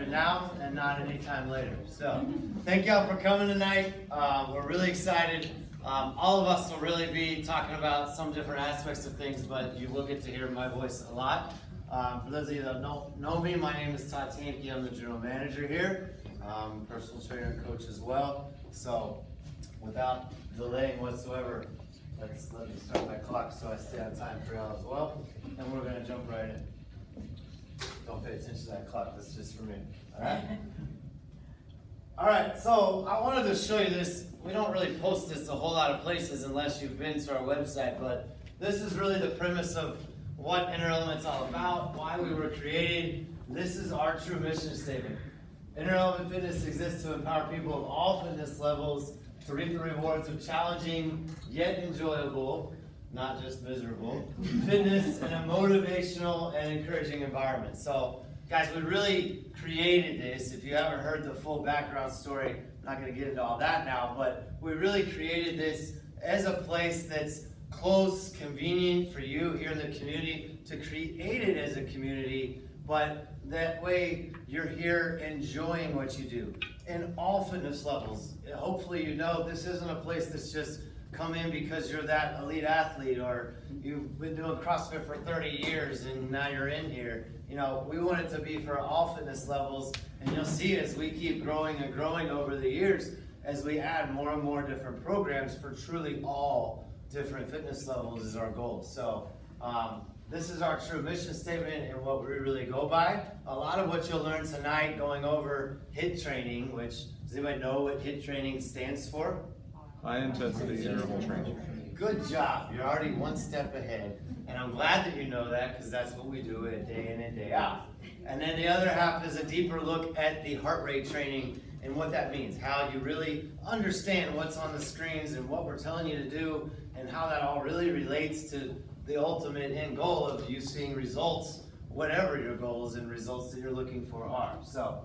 happen now and not anytime later. So thank y'all for coming tonight. We're really excited. All of us will really be talking about some different aspects of things, but you will get to hear my voice a lot. For those of you that don't know me, my name is Todd Tamke. I'm the general manager here, personal trainer and coach as well. So without delaying whatsoever, let me start my clock so I stay on time for y'all as well. And we're going to jump right in. Don't pay attention to that clock, that's just for me. All right? All right, so I wanted to show you this. We don't really post this a whole lot of places unless you've been to our website, but this is really the premise of what Inner Element's all about, why we were created. This is our true mission statement. Inner Element Fitness exists to empower people of all fitness levels to reap the rewards of challenging yet enjoyable, not just miserable, fitness in a motivational and encouraging environment. So, guys, we really created this. If you haven't heard the full background story, I'm not going to get into all that now, but we really created this as a place that's close, convenient for you here in the community, to create it as a community, but that way you're here enjoying what you do in all fitness levels. Hopefully you know this isn't a place that's just come in because you're that elite athlete or you've been doing CrossFit for 30 years and now you're in here. You know, we want it to be for all fitness levels, and you'll see as we keep growing and growing over the years, as we add more and more different programs for truly all different fitness levels is our goal. So this is our true mission statement and what we really go by. A lot of what you'll learn tonight going over HIIT training, which does anybody know what HIIT training stands for? High intensity interval training. Good job. You're already one step ahead. And I'm glad that you know that, because that's what we do it day in and day out. And then the other half is a deeper look at the heart rate training and what that means, how you really understand what's on the screens and what we're telling you to do, and how that all really relates to the ultimate end goal of you seeing results, whatever your goals and results that you're looking for are. So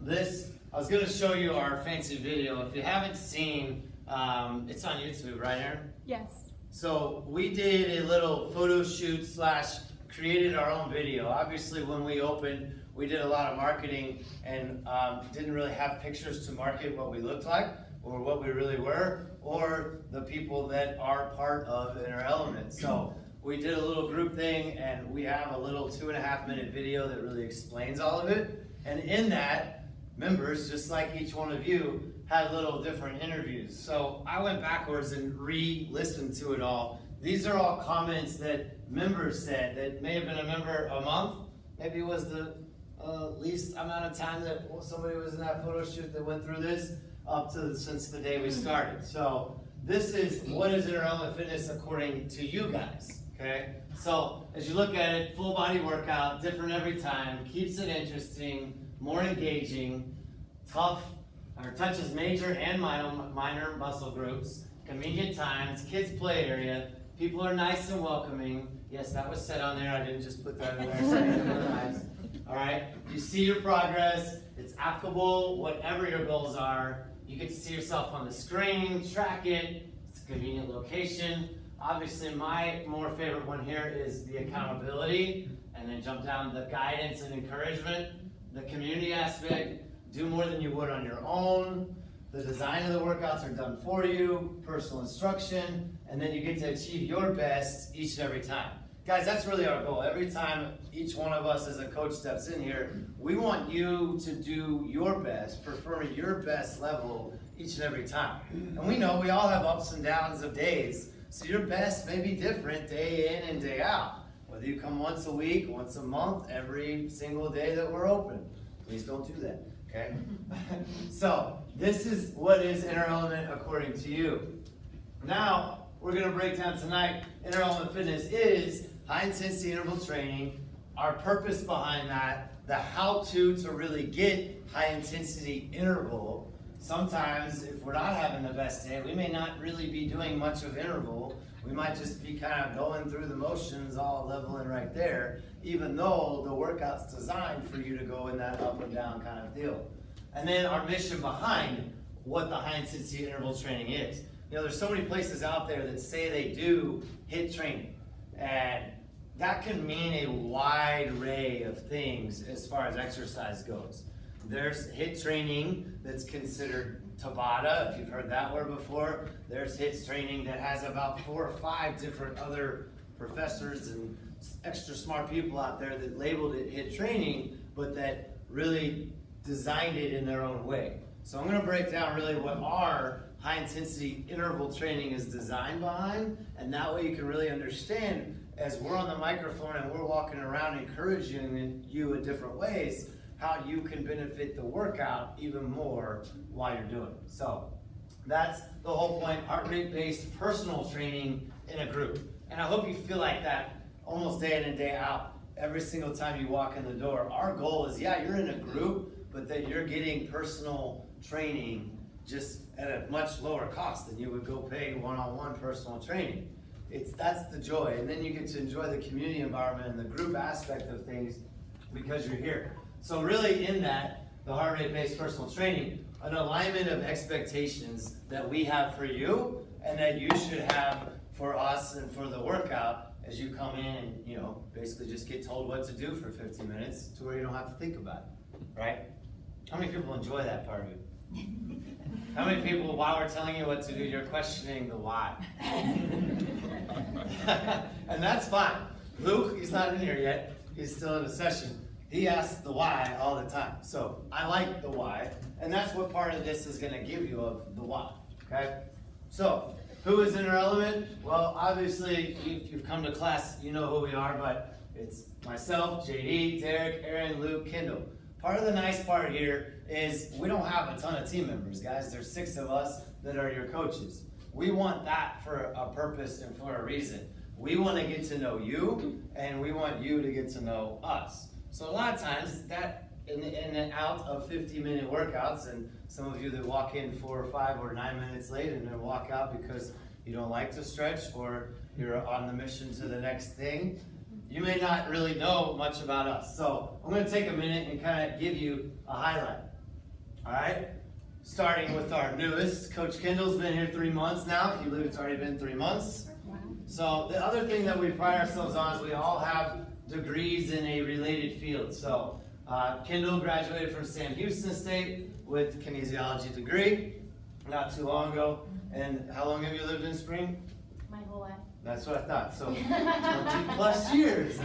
this, I was going to show you our fancy video. If you haven't seen, it's on YouTube, right, Aaron? Yes. So we did a little photo shoot / created our own video. Obviously, when we opened, we did a lot of marketing and didn't really have pictures to market what we looked like or what we really were, or the people that are part of Inner Element. So we did a little group thing, and we have a little 2.5-minute video that really explains all of it. And in that, members, just like each one of you, had little different interviews. So I went backwards and re-listened to it all. These are all comments that members said that may have been a member a month. Maybe it was the least amount of time that somebody was in that photo shoot that went through this up to since the day we started. So this is what is Inner Element Fitness according to you guys, okay? So as you look at it, full body workout, different every time, keeps it interesting, more engaging, tough, or touches major and minor muscle groups, convenient times, kids play area, people are nice and welcoming. Yes, that was said on there, I didn't just put that in there. All right, you see your progress, it's applicable, whatever your goals are. You get to see yourself on the screen, track it, it's a convenient location. Obviously, my more favorite one here is the accountability, and then jump down the guidance and encouragement, the community aspect, do more than you would on your own. The design of the workouts are done for you, personal instruction, and then you get to achieve your best each and every time. Guys, that's really our goal. Every time each one of us as a coach steps in here, we want you to do your best, perform your best level each and every time. And we know we all have ups and downs of days, so your best may be different day in and day out. Whether you come once a week, once a month, every single day that we're open. Please don't do that, okay? So, this is what is Inner Element according to you. Now, we're going to break down tonight, Inner Element Fitness is high intensity interval training, our purpose behind that, the how-to to really get high intensity interval. Sometimes if we're not having the best day, we may not really be doing much of interval. We might just be kind of going through the motions, all leveling right there, even though the workout's designed for you to go in that up and down kind of deal. And then our mission behind what the high intensity interval training is. You know, there's so many places out there that say they do HIIT training, and that can mean a wide array of things as far as exercise goes. There's HIIT training that's considered Tabata, if you've heard that word before. There's HIIT training that has about 4 or 5 different other professors and extra smart people out there that labeled it HIIT training, but that really designed it in their own way. So I'm going to break down really what our high intensity interval training is designed behind, and that way you can really understand as we're on the microphone and we're walking around encouraging you in different ways, how you can benefit the workout even more while you're doing it. So that's the whole point, heart rate based personal training in a group. And I hope you feel like that almost day in and day out, every single time you walk in the door. Our goal is, yeah, you're in a group, but that you're getting personal training just at a much lower cost than you would go pay one-on-one personal training. That's the joy, and then you get to enjoy the community environment and the group aspect of things because you're here. So really in that, the heart rate based personal training, an alignment of expectations that we have for you and that you should have for us and for the workout as you come in and, you know, basically just get told what to do for 15 minutes to where you don't have to think about it, right? How many people enjoy that part of it? How many people, while we're telling you what to do, you're questioning the why? And that's fine. Luke, he's not in here yet. He's still in a session. He asks the why all the time. So I like the why, and that's what part of this is going to give you of the why, okay? So who is in our element? Well, obviously, if you've come to class, you know who we are, but it's myself, JD, Derek, Aaron, Luke, Kendall. Part of the nice part here is we don't have a ton of team members, guys. There's 6 of us that are your coaches. We want that for a purpose and for a reason. We want to get to know you, and we want you to get to know us. So a lot of times, that in and out of 50-minute workouts, and some of you that walk in 4 or 5 or 9 minutes late and then walk out because you don't like to stretch or you're on the mission to the next thing, you may not really know much about us. So I'm going to take a minute and kind of give you a highlight. All right? Starting with our newest. Coach Kendall's been here 3 months now. Can you believe it's already been 3 months? Wow. So the other thing that we pride ourselves on is we all have degrees in a related field. So Kendall graduated from Sam Houston State with a kinesiology degree not too long ago. And how long have you lived in Spring? My whole life. That's what I thought. So 20 plus years.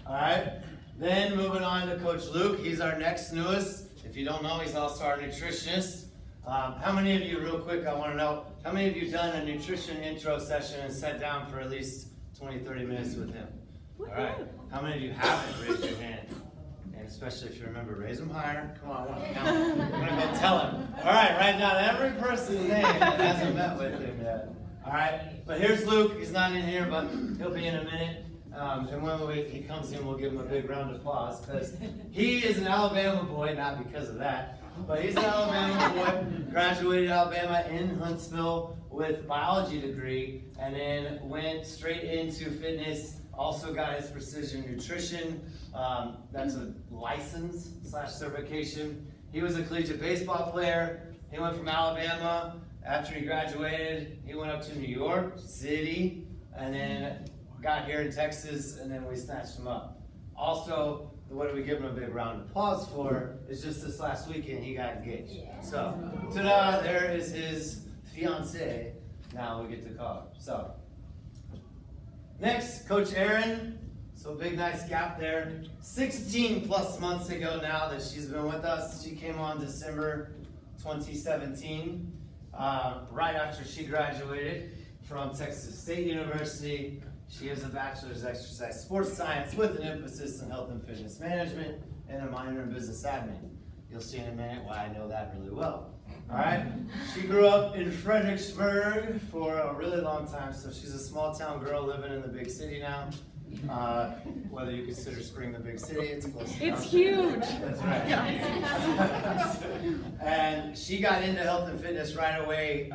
All right. Then moving on to Coach Luke. He's our next newest. If you don't know, he's also our nutritionist. How many of you, real quick, I want to know, how many of you done a nutrition intro session and sat down for at least 20, 30 minutes with him? All right. How many of you haven't? Raise your hand. And especially if you remember, raise them higher. Come on, I want to count. I'm going to go tell him. All right, write down every person's name that hasn't met with him yet. All right, but here's Luke. He's not in here, but he'll be in a minute. And when he comes in, we'll give him a big round of applause because he is an Alabama boy, not because of that, but he's an Alabama boy, graduated Alabama in Huntsville with a biology degree, and then went straight into fitness, also got his precision nutrition. That's a license / certification. He was a collegiate baseball player. He went from Alabama. After he graduated, he went up to New York City, and then got here in Texas, and then we snatched him up. Also, what we give him a big round of applause for is just this last weekend he got engaged. Yeah. So, ta-da, there is his fiancée. Now we get to call her. So, next, Coach Aaron. So big, nice gap there. 16 plus months ago now that she's been with us. She came on December 2017. Right after she graduated from Texas State University. She has a bachelor's in exercise sports science with an emphasis in health and fitness management and a minor in business admin. You'll see in a minute why I know that really well. All right. She grew up in Fredericksburg for a really long time, so she's a small town girl living in the big city now. Whether you consider Spring the big city, it's close enough. It's huge. That's right. And she got into health and fitness right away,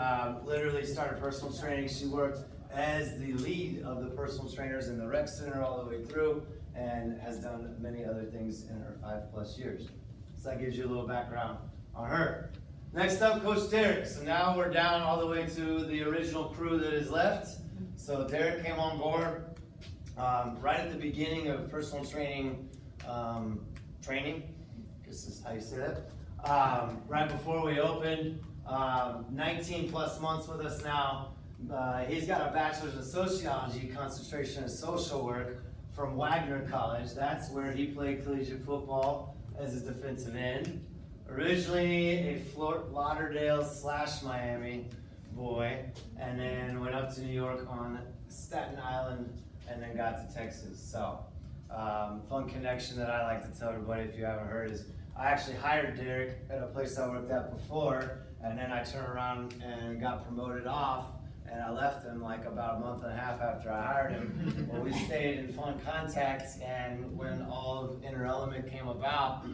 literally started personal training. She worked as the lead of the personal trainers in the rec center all the way through and has done many other things in her 5+ years. So that gives you a little background on her. Next up, Coach Derek. So now we're down all the way to the original crew that is left. So Derek came on board right at the beginning of personal training, training, this is how you say that, right before we opened, 19 plus months with us now. He's got a bachelor's in sociology, concentration in social work from Wagner College. That's where he played collegiate football as a defensive end. Originally a Fort Lauderdale / Miami boy, and then went up to New York on Staten Island, and then got to Texas. So, fun connection that I like to tell everybody if you haven't heard is I actually hired Derek at a place I worked at before, and then I turned around and got promoted off, and I left him like about a month and a half after I hired him. Well, we stayed in fun contact, and when all of Inner Element came about,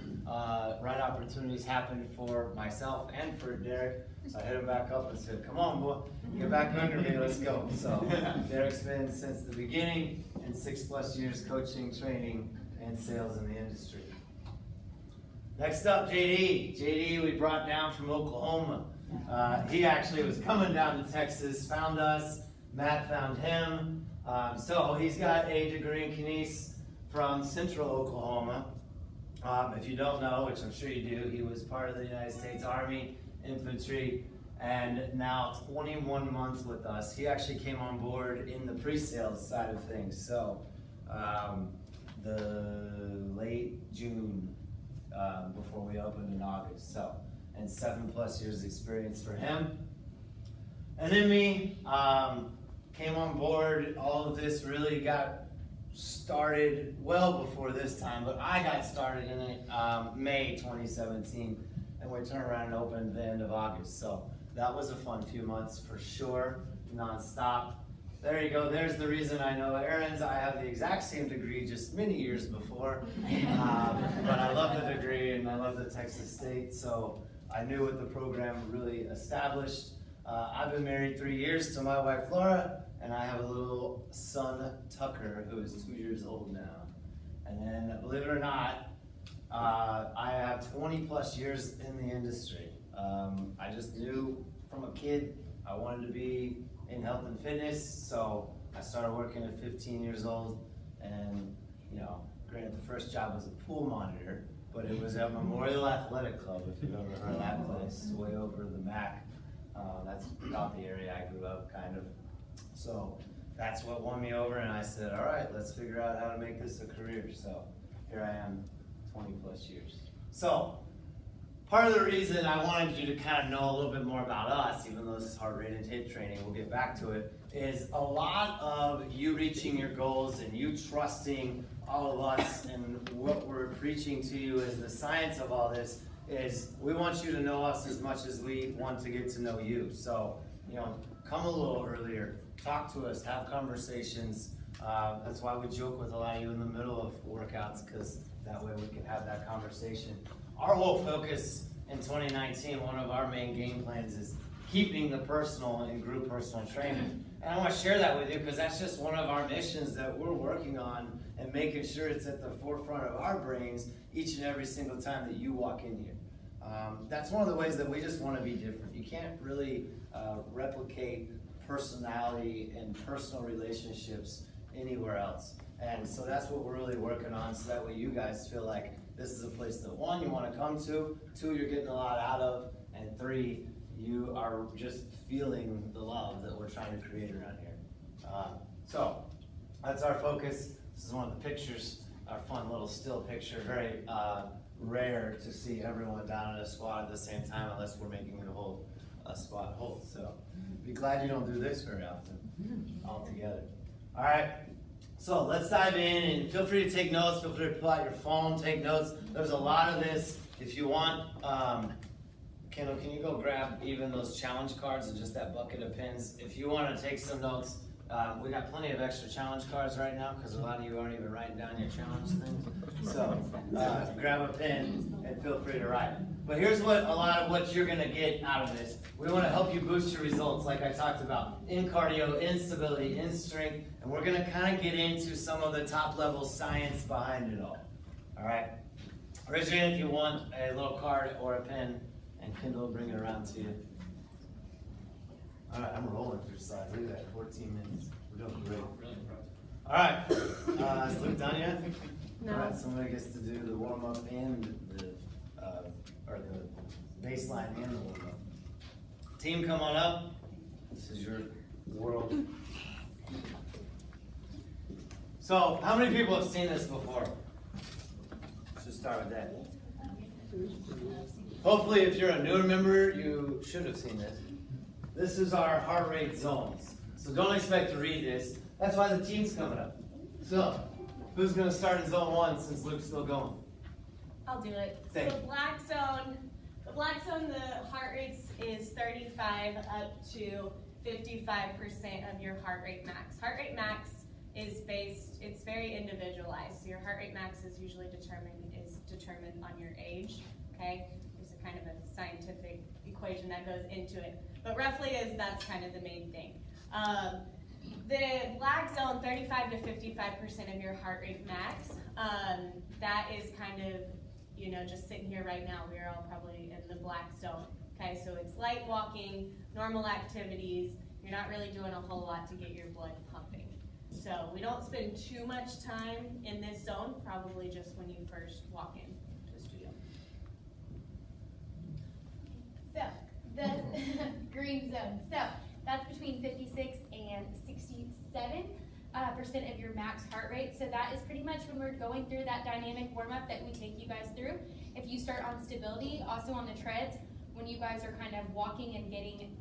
right opportunities happened for myself and for Derek. So I hit him back up and said, come on, boy, get back under me, let's go. So Derek's been since the beginning, and 6+ years coaching, training, and sales in the industry. Next up, JD. JD we brought down from Oklahoma. He actually was coming down to Texas, found us, Matt found him. So he's got a degree in kines from Central Oklahoma. If you don't know, which I'm sure you do, he was part of the United States Army Infantry, and now 21 months with us. He actually came on board in the pre-sales side of things. So the late June before we opened in August. So, and 7+ years experience for him. And then me, came on board. All of this really got started well before this time, but I got started in it May 2017, and we turned around and opened the end of August. So that was a fun few months for sure, nonstop. There you go, there's the reason I know Aaron's. I have the exact same degree, just many years before, but I love the degree and I love the Texas State, so I knew what the program really established. I've been married 3 years to my wife Laura, and I have a little son, Tucker, who is 2 years old now. And then, believe it or not, I have 20+ years in the industry. I just knew from a kid I wanted to be in health and fitness, so I started working at 15 years old, and granted the first job was a pool monitor, but it was at Memorial Athletic Club, if you've ever heard of that place, way over the MAC. That's about the area I grew up, kind of. So that's what won me over, and I said, all right, let's figure out how to make this a career. So here I am, 20+ years. So part of the reason I wanted you to kind of know a little bit more about us, even though this is heart rate and HIIT training, we'll get back to it, is a lot of you reaching your goals and you trusting all of us, and what we're preaching to you is the science of all this is we want you to know us as much as we want to get to know you. So, come a little earlier, talk to us, have conversations. That's why we joke with a lot of you in the middle of workouts, because that way we can have that conversation. Our whole focus in 2019, one of our main game plans is keeping the personal and group personal training. And I want to share that with you because that's just one of our missions that we're working on and making sure it's at the forefront of our brains each and every single time that you walk in here. That's one of the ways that we just want to be different. You can't really replicate personality and personal relationships anywhere else. And so that's what we're really working on, so that way you guys feel like this is a place that, 1, you want to come to, 2, you're getting a lot out of, and 3, you are just feeling the love that we're trying to create around here. So that's our focus. This is one of the pictures, our fun little still picture. Very rare to see everyone down in a squat at the same time unless we're making it hold a squat hold. So be glad you don't do this very often all together. All right. So let's dive in, and feel free to take notes. Feel free to pull out your phone, take notes. There's a lot of this. If you want, Kendall, can you go grab even those challenge cards and just that bucket of pins? If you want to take some notes, we got plenty of extra challenge cards right now because a lot of you aren't even writing down your challenge things. So grab a pen and feel free to write. But here's what a lot of what you're going to get out of this. We want to help you boost your results, like I talked about, in cardio, in stability, in strength, and we're going to kind of get into some of the top level science behind it all. All right? Raise your hand if you want a little card or a pen, and Kendall will bring it around to you. All right, I'm rolling through slides. Look at that, 14 minutes. We're doing great. All right, is Luke done yet? No. All right, somebody gets to do the warm up and or the baseline and the warm up. Team, come on up. This is your world. So, how many people have seen this before? Let's just start with that. Hopefully, if you're a newer member, you should have seen this. This is our heart rate zones. So don't expect to read this. That's why the team's coming up. So, who's going to start in zone 1 since Luke's still going? I'll do it. Thank So you. the black zone, the heart rate is 35 up to 55% of your heart rate max. Heart rate max is it's very individualized. So your heart rate max is usually determined on your age, okay? There's a kind of a scientific equation that goes into it. But roughly that's kind of the main thing. The black zone, 35 to 55% of your heart rate max, that is kind of, just sitting here right now, we're all probably in the black zone. Okay, so it's light walking, normal activities, you're not really doing a whole lot to get your blood pumping. So we don't spend too much time in this zone, probably just when you first walk in to a studio. So, the green zone. So, that's between 56 and 67% of your max heart rate. So that is pretty much when we're going through that dynamic warm-up that we take you guys through. If you start on stability, also on the treads, when you guys are kind of walking and getting,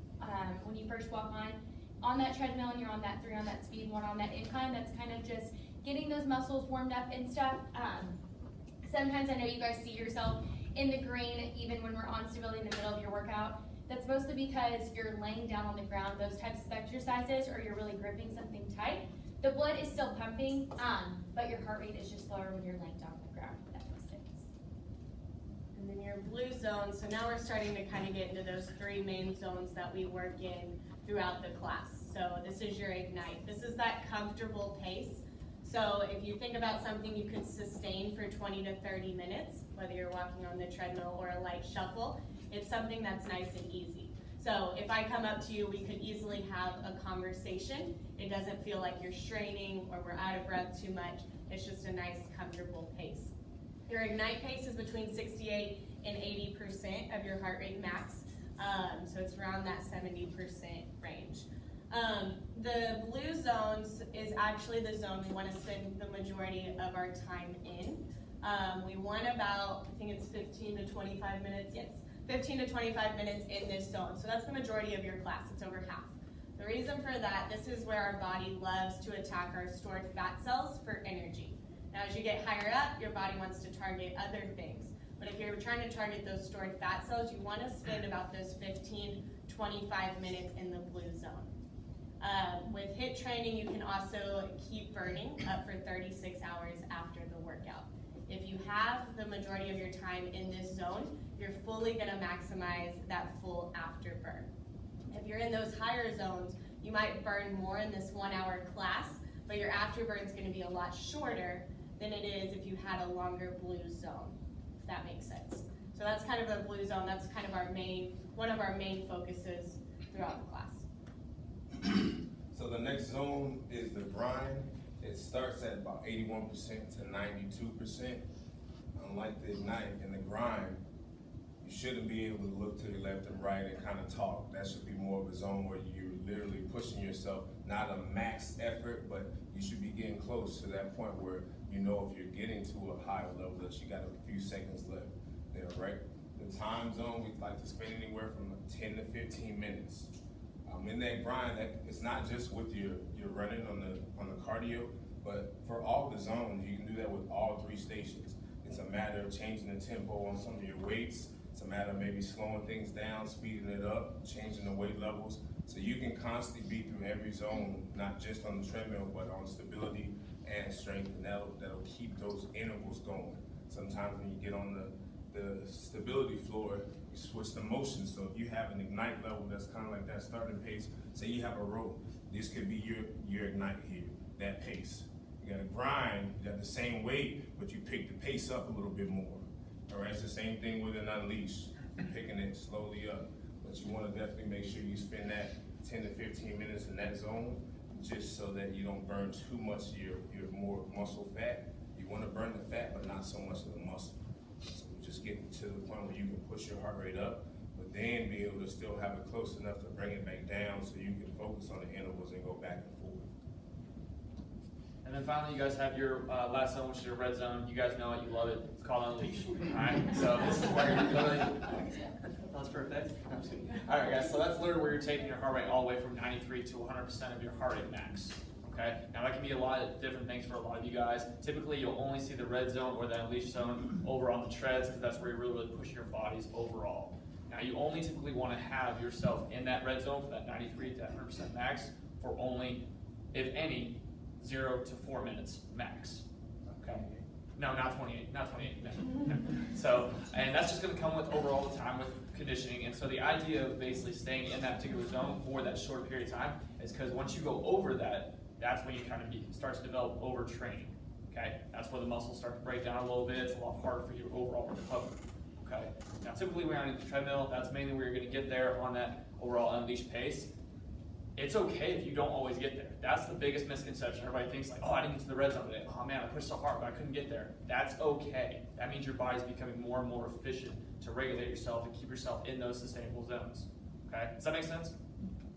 when you first walk on that treadmill and you're on that 3 on that speed, 1 on that incline, that's kind of just getting those muscles warmed up and stuff. Sometimes I know you guys see yourself in the green even when we're on stability in the middle of your workout. That's mostly because you're laying down on the ground, those types of exercises, or you're really gripping something tight. The blood is still pumping, but your heart rate is just slower when you're laying down on the ground, if that makes sense. And then your blue zone, so now we're starting to kind of get into those 3 main zones that we work in throughout the class. So this is your ignite. This is that comfortable pace. So if you think about something you could sustain for 20 to 30 minutes, whether you're walking on the treadmill or a light shuffle, it's something that's nice and easy. So if I come up to you, we could easily have a conversation. It doesn't feel like you're straining or we're out of breath too much. It's just a nice, comfortable pace. Your ignite pace is between 68 and 80% of your heart rate max. So it's around that 70% range. The blue zones is actually the zone we want to spend the majority of our time in. We want about, I think it's 15 to 25 minutes, yes, 15 to 25 minutes in this zone. So that's the majority of your class, it's over half. The reason for that, this is where our body loves to attack our stored fat cells for energy. Now as you get higher up, your body wants to target other things. But if you're trying to target those stored fat cells, you want to spend about those 15, 25 minutes in the blue zone. With HIIT training, you can also keep burning up for 36 hours after the workout. If you have the majority of your time in this zone, you're fully going to maximize that full afterburn. If you're in those higher zones, you might burn more in this 1 hour class, but your afterburn is going to be a lot shorter than it is if you had a longer blue zone, if that makes sense. So that's kind of a blue zone, that's kind of one of our main focuses throughout the class. So the next zone is the grind. It starts at about 81% to 92%. Unlike the ignite and the grind, you shouldn't be able to look to the left and right and kind of talk. That should be more of a zone where you're literally pushing yourself, not a max effort, but you should be getting close to that point where you know if you're getting to a higher level that you got a few seconds left there, right? The time zone, we like to spend anywhere from 10 to 15 minutes. In that grind, it's not just with your running on the cardio, but for all the zones, you can do that with all 3 stations. It's a matter of changing the tempo on some of your weights. It's a matter of maybe slowing things down, speeding it up, changing the weight levels. So you can constantly be through every zone, not just on the treadmill, but on stability and strength, and that'll keep those intervals going. Sometimes when you get on the stability floor, you switch the motion. So if you have an ignite level that's kind of like that starting pace, say you have a row, this could be your ignite here, that pace. You got a grind, you got the same weight, but you pick the pace up a little bit more. All right, it's the same thing with an unleash. You're picking it slowly up, but you want to definitely make sure you spend that 10 to 15 minutes in that zone. just so that you don't burn too much of your more muscle fat. You wanna burn the fat, but not so much of the muscle. So we just get to the point where you can push your heart rate up, but then be able to still have it close enough to bring it back down so you can focus on the intervals and go back and forth. And then finally, you guys have your last zone, which is your red zone. You guys know it, you love it. It's called Unleash. Alright, so this is where you're literally, that's perfect. Alright guys, so that's literally where you're taking your heart rate all the way from 93 to 100% of your heart rate max. Okay, now that can be a lot of different things for a lot of you guys. Typically, you'll only see the red zone or the Unleash zone over on the treads because that's where you're really pushing your bodies overall. Now, you only typically want to have yourself in that red zone for that 93 to 100% max for only, if any, 0 to 4 minutes max. Okay. No, not 28 minutes. So, and that's just going to come with overall the time with conditioning. And so the idea of basically staying in that particular zone for that short period of time is because once you go over that, that's when you kind of start to develop overtraining. Okay, that's where the muscles start to break down a little bit. It's a lot harder for you to overall recover. Okay, now typically when you're on the treadmill, that's mainly where you're going to get there on that overall unleashed pace. It's okay if you don't always get there. That's the biggest misconception. Everybody thinks like, oh, I didn't get to the red zone today. Oh man, I pushed so hard, but I couldn't get there. That's okay. That means your body's becoming more and more efficient to regulate yourself and keep yourself in those sustainable zones. Okay, does that make sense?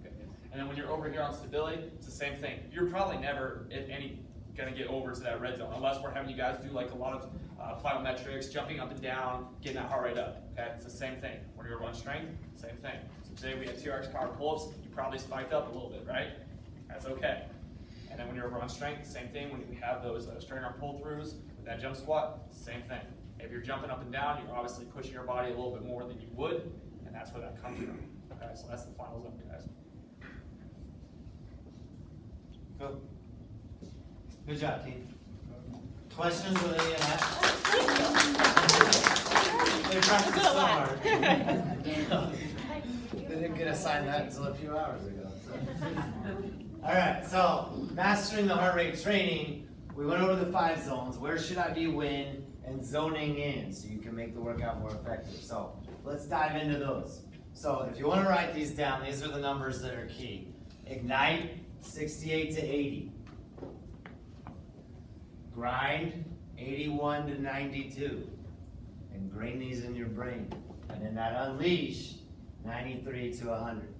Okay. And then when you're over here on stability, it's the same thing. You're probably never, if any, gonna get over to that red zone unless we're having you guys do like a lot of plyometrics, jumping up and down, getting that heart rate up. Okay, it's the same thing. When you're on strength, same thing. So today we had TRX power pull-ups. You probably spiked up a little bit, right? That's okay. And then when you're over on strength, same thing. When we have those straight arm pull-throughs with that jump squat, same thing. If you're jumping up and down, you're obviously pushing your body a little bit more than you would, and that's where that comes from. Okay, so that's the final zone, guys. Cool. Good job, team. Questions with any of that? They practiced so hard. They didn't get assigned that until a few hours ago. So. All right, so mastering the heart rate training, we went over the 5 zones. Where should I be when? And zoning in so you can make the workout more effective. So let's dive into those. So if you want to write these down, these are the numbers that are key. Ignite, 68 to 80. Grind, 81 to 92. Ingrain these in your brain. And then that unleash, 93 to 100.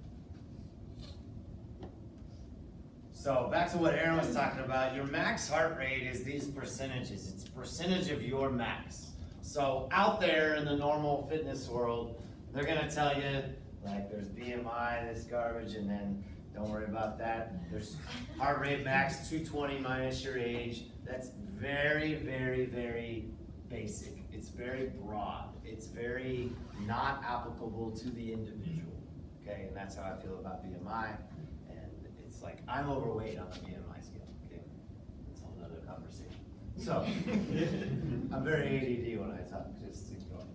So back to what Aaron was talking about, your max heart rate is these percentages. It's a percentage of your max. So out there in the normal fitness world, they're gonna tell you, like there's BMI, this garbage, and then don't worry about that. There's heart rate max 220 minus your age. That's very, very, very basic. It's very broad. It's very not applicable to the individual. Okay, and that's how I feel about BMI. It's like I'm overweight on the BMI scale. Okay, that's a whole other conversation. So I'm very ADD when I talk. Just ignore.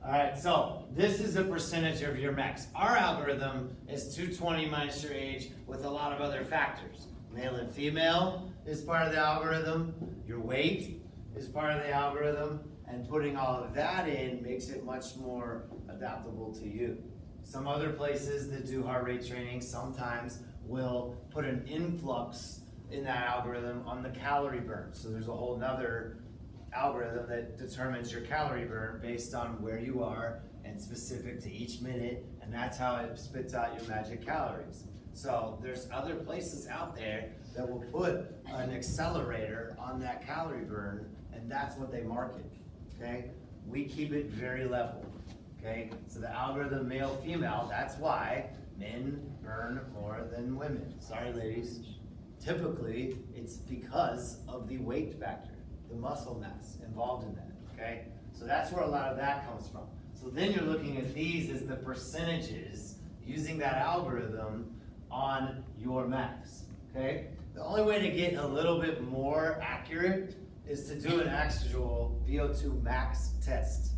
All right, so this is a percentage of your max. Our algorithm is 220 minus your age with a lot of other factors. Male and female is part of the algorithm. Your weight is part of the algorithm, and putting all of that in makes it much more adaptable to you. Some other places that do heart rate training sometimes will put an influx in that algorithm on the calorie burn. So there's a whole nother algorithm that determines your calorie burn based on where you are and specific to each minute, and that's how it spits out your magic calories. So there's other places out there that will put an accelerator on that calorie burn, and that's what they market, okay? We keep it very level, okay? So the algorithm male, female, that's why men burn more than women. Sorry, ladies. Typically, it's because of the weight factor, the muscle mass involved in that, okay? So that's where a lot of that comes from. So then you're looking at these as the percentages using that algorithm on your max, okay? The only way to get a little bit more accurate is to do an actual VO2 max test.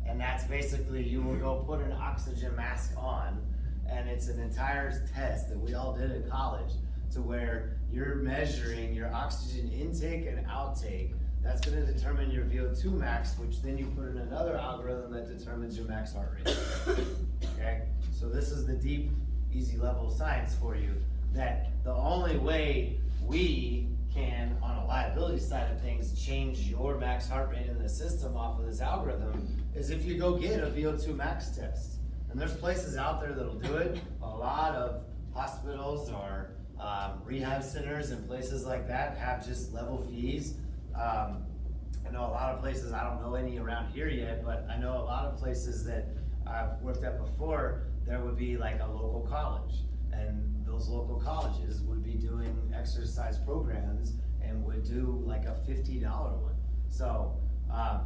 And that's basically you will go put an oxygen mask on, and it's an entire test that we all did in college to where you're measuring your oxygen intake and outtake. That's going to determine your VO2 max, which then you put in another algorithm that determines your max heart rate. Okay? So this is the deep, easy level science for you that the only way we can, on a liability side of things, change your max heart rate in the system off of this algorithm is if you go get a VO2 max test. And there's places out there that'll do it. A lot of hospitals or rehab centers and places like that have just level fees. I know a lot of places, I don't know any around here yet, but I know a lot of places that I've worked at before, there would be like a local college. And those local colleges would be doing exercise programs and would do like a $50 one. So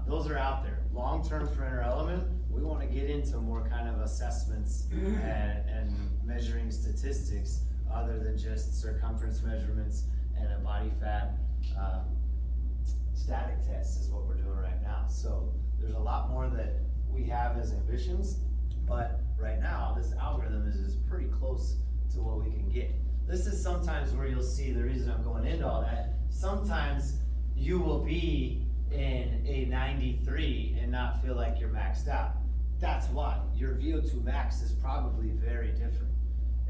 those are out there. Long-term for Inner Element, we want to get into more kind of assessments and measuring statistics other than just circumference measurements and a body fat static test is what we're doing right now. So there's a lot more that we have as ambitions, but right now this algorithm is pretty close to what we can get. This is sometimes where you'll see the reason I'm going into all that. Sometimes you will be in a 93 and not feel like you're maxed out. That's why your VO2 max is probably very different.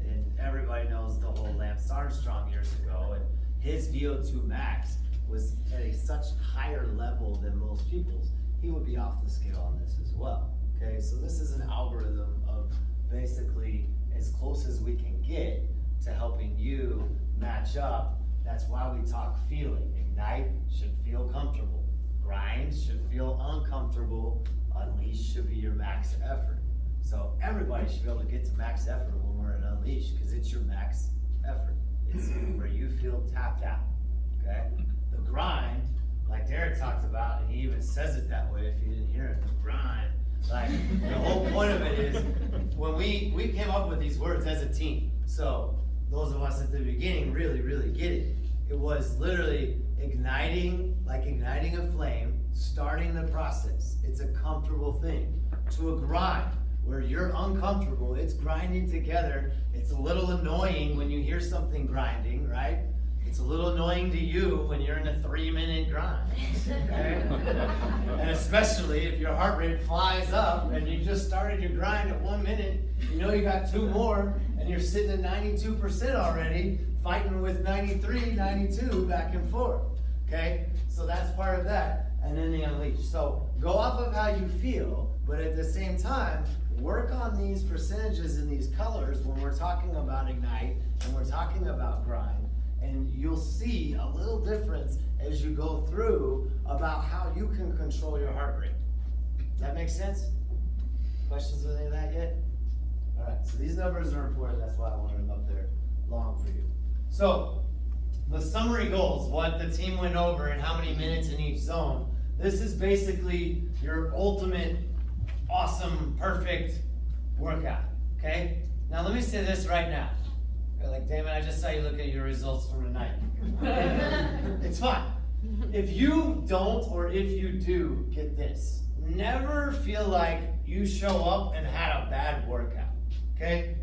And everybody knows the whole Lance Armstrong years ago, and his VO2 max was at a such higher level than most people's. He would be off the scale on this as well. Okay, so this is an algorithm of basically as close as we can get to helping you match up. That's why we talk feeling. Ignite should feel comfortable. Grind should feel uncomfortable. Unleash should be your max effort. So everybody should be able to get to max effort when we're at Unleash because it's your max effort. It's where you feel tapped out. Okay? The grind, like Derek talked about, and he even says it that way if you didn't hear it, the grind. Like, the whole point of it is, when we came up with these words as a team, so those of us at the beginning really, really get it. It was literally igniting, like igniting a flame, starting the process. It's a comfortable thing. To a grind, where you're uncomfortable, it's grinding together. It's a little annoying when you hear something grinding, right? It's a little annoying to you when you're in a 3-minute grind, okay? And especially if your heart rate flies up and you just started your grind at 1 minute, you know you got 2 more, and you're sitting at 92% already, fighting with 93, 92 back and forth, okay? So that's part of that, and then the unleash. So go off of how you feel, but at the same time, work on these percentages and these colors when we're talking about ignite and we're talking about grind. And you'll see a little difference as you go through about how you can control your heart rate. Does that make sense? Questions with any of that yet? All right, so these numbers are important. That's why I wanted them up there long for you. So the summary goals, what the team went over and how many minutes in each zone. This is basically your ultimate, awesome, perfect workout, okay? Now let me say this right now. You're like, Damon, I just saw you look at your results from tonight. It's fine. If you don't or if you do, get this. Never feel like you show up and had a bad workout, okay?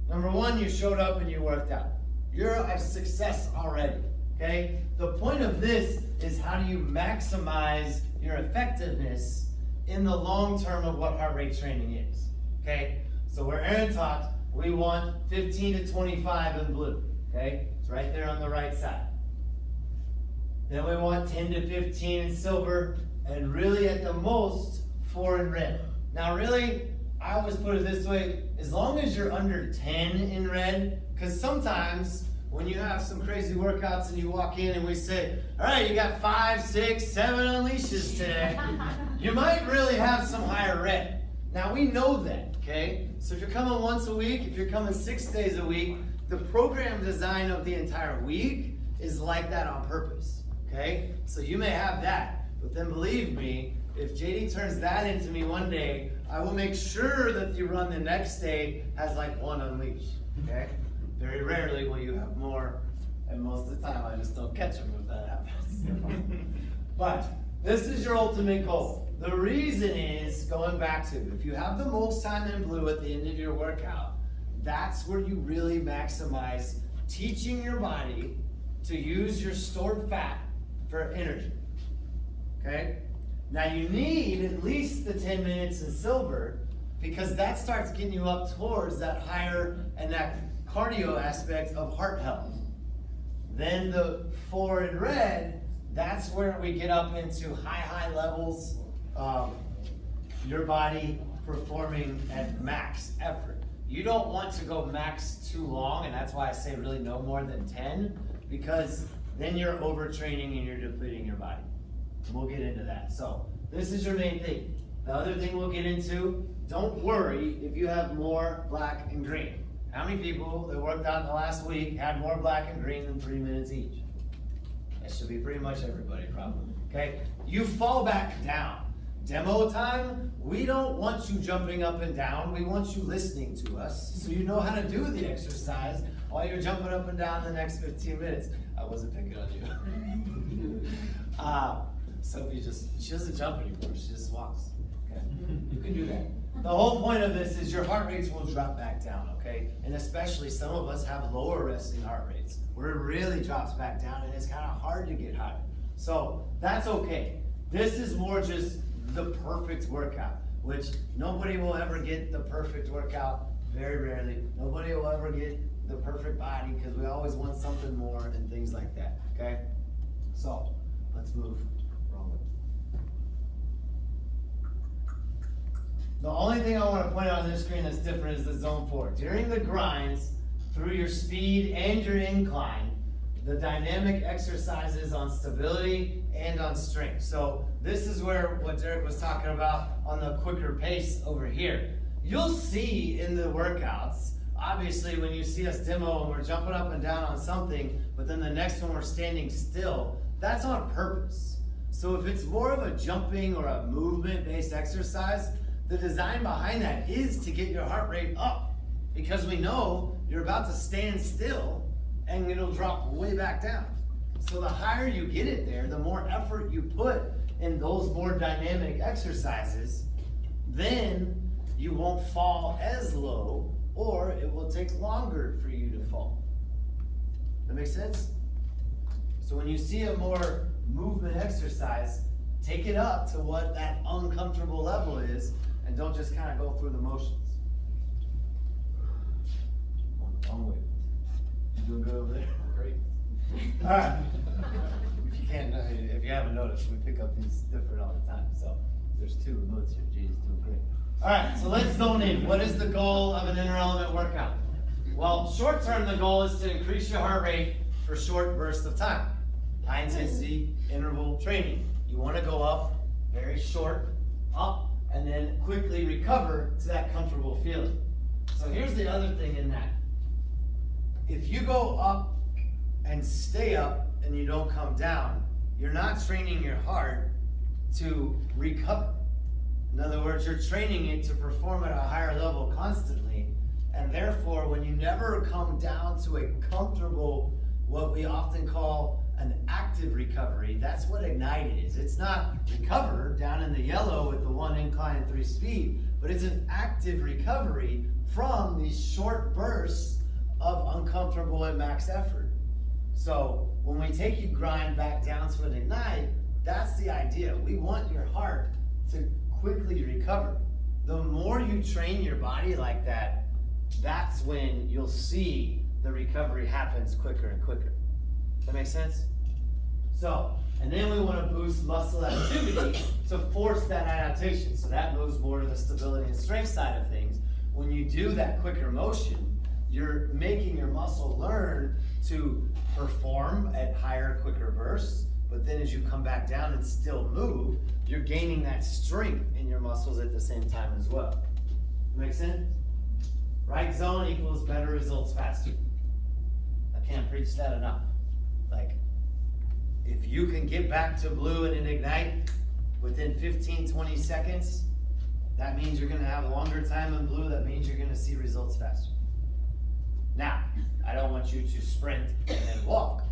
Number one, you showed up and you worked out. You're a success already, okay? The point of this is how do you maximize your effectiveness in the long term of what heart rate training is, okay? So where Aaron talked, we want 15 to 25 in blue, okay? It's right there on the right side. Then we want 10 to 15 in silver, and really at the most, 4 in red. Now really, I always put it this way, as long as you're under 10 in red, because sometimes when you have some crazy workouts and you walk in and we say, all right, you got 5, 6, 7 unleashes today, you might really have some higher red. Now we know that, okay? So if you're coming once a week, if you're coming 6 days a week, the program design of the entire week is like that on purpose, okay? So you may have that, but then believe me, if JD turns that into me one day, I will make sure that the run the next day has like 1 unleash, okay? Very rarely will you have more, and most of the time I just don't catch them if that happens. But this is your ultimate goal. The reason is, going back to, if you have the most time in blue at the end of your workout, that's where you really maximize teaching your body to use your stored fat for energy, okay? Now you need at least the 10 minutes in silver because that starts getting you up towards that higher and that cardio aspect of heart health, Then the 4 in red, that's where we get up into high levels of your body performing at max effort. You don't want to go max too long, and that's why I say really no more than 10, because then you're overtraining and you're depleting your body. We'll get into that. So this is your main thing. The other thing we'll get into, don't worry if you have more black and green. How many people that worked out in the last week had more black and green than 3 minutes each? That should be pretty much everybody probably, okay? You fall back down. Demo time, we don't want you jumping up and down. We want you listening to us so you know how to do the exercise while you're jumping up and down the next 15 minutes. I wasn't picking on you. Sophie she doesn't jump anymore, she just walks. Okay, you can do that. The whole point of this is your heart rates will drop back down, okay? And especially some of us have lower resting heart rates where it really drops back down and it's kind of hard to get higher. So that's okay. This is more just the perfect workout, which nobody will ever get the perfect workout, very rarely. Nobody will ever get the perfect body because we always want something more and things like that, okay? So let's move wrong way. The only thing I want to point out on this screen that's different is the zone 4. During the grinds, through your speed and your incline, the dynamic exercises on stability and on strength. So this is where what Derek was talking about on the quicker pace over here. You'll see in the workouts, obviously when you see us demo and we're jumping up and down on something, but then the next one we're standing still, that's on purpose. So if it's more of a jumping or a movement-based exercise, the design behind that is to get your heart rate up, because we know you're about to stand still and it'll drop way back down. So the higher you get it there, the more effort you put in those more dynamic exercises, then you won't fall as low, or it will take longer for you to fall. That makes sense? So when you see a more movement exercise, take it up to what that uncomfortable level is, and don't just kind of go through the motions. Long way. You doing good over there? Great. All right. If you haven't noticed, we pick up these different all the time. So there's 2 remotes here. G's doing great. All right, so let's zone in. What is the goal of an inner element workout? Well, short term, the goal is to increase your heart rate for short bursts of time. High intensity interval training. You want to go up, very short, up, and then quickly recover to that comfortable feeling. So here's the other thing in that. If you go up and stay up and you don't come down, you're not training your heart to recover. In other words, you're training it to perform at a higher level constantly, and therefore when you never come down to a comfortable, what we often call an active recovery, that's what Ignite is. It's not recover down in the yellow with the 1 incline and 3 speed, but it's an active recovery from these short bursts of uncomfortable and max effort. So when we take you grind back down to an Ignite, that's the idea. We want your heart to quickly recover. The more you train your body like that, that's when you'll see the recovery happens quicker and quicker. That makes sense? So, and then we want to boost muscle activity to force that adaptation. So that moves more to the stability and strength side of things. When you do that quicker motion, you're making your muscle learn to perform at higher, quicker bursts. But then as you come back down and still move, you're gaining that strength in your muscles at the same time as well. Make sense? Right zone equals better results faster. I can't preach that enough. Like, if you can get back to blue in an Ignite within 15, 20 seconds, that means you're gonna have longer time in blue. That means you're gonna see results faster. Now, I don't want you to sprint and then walk,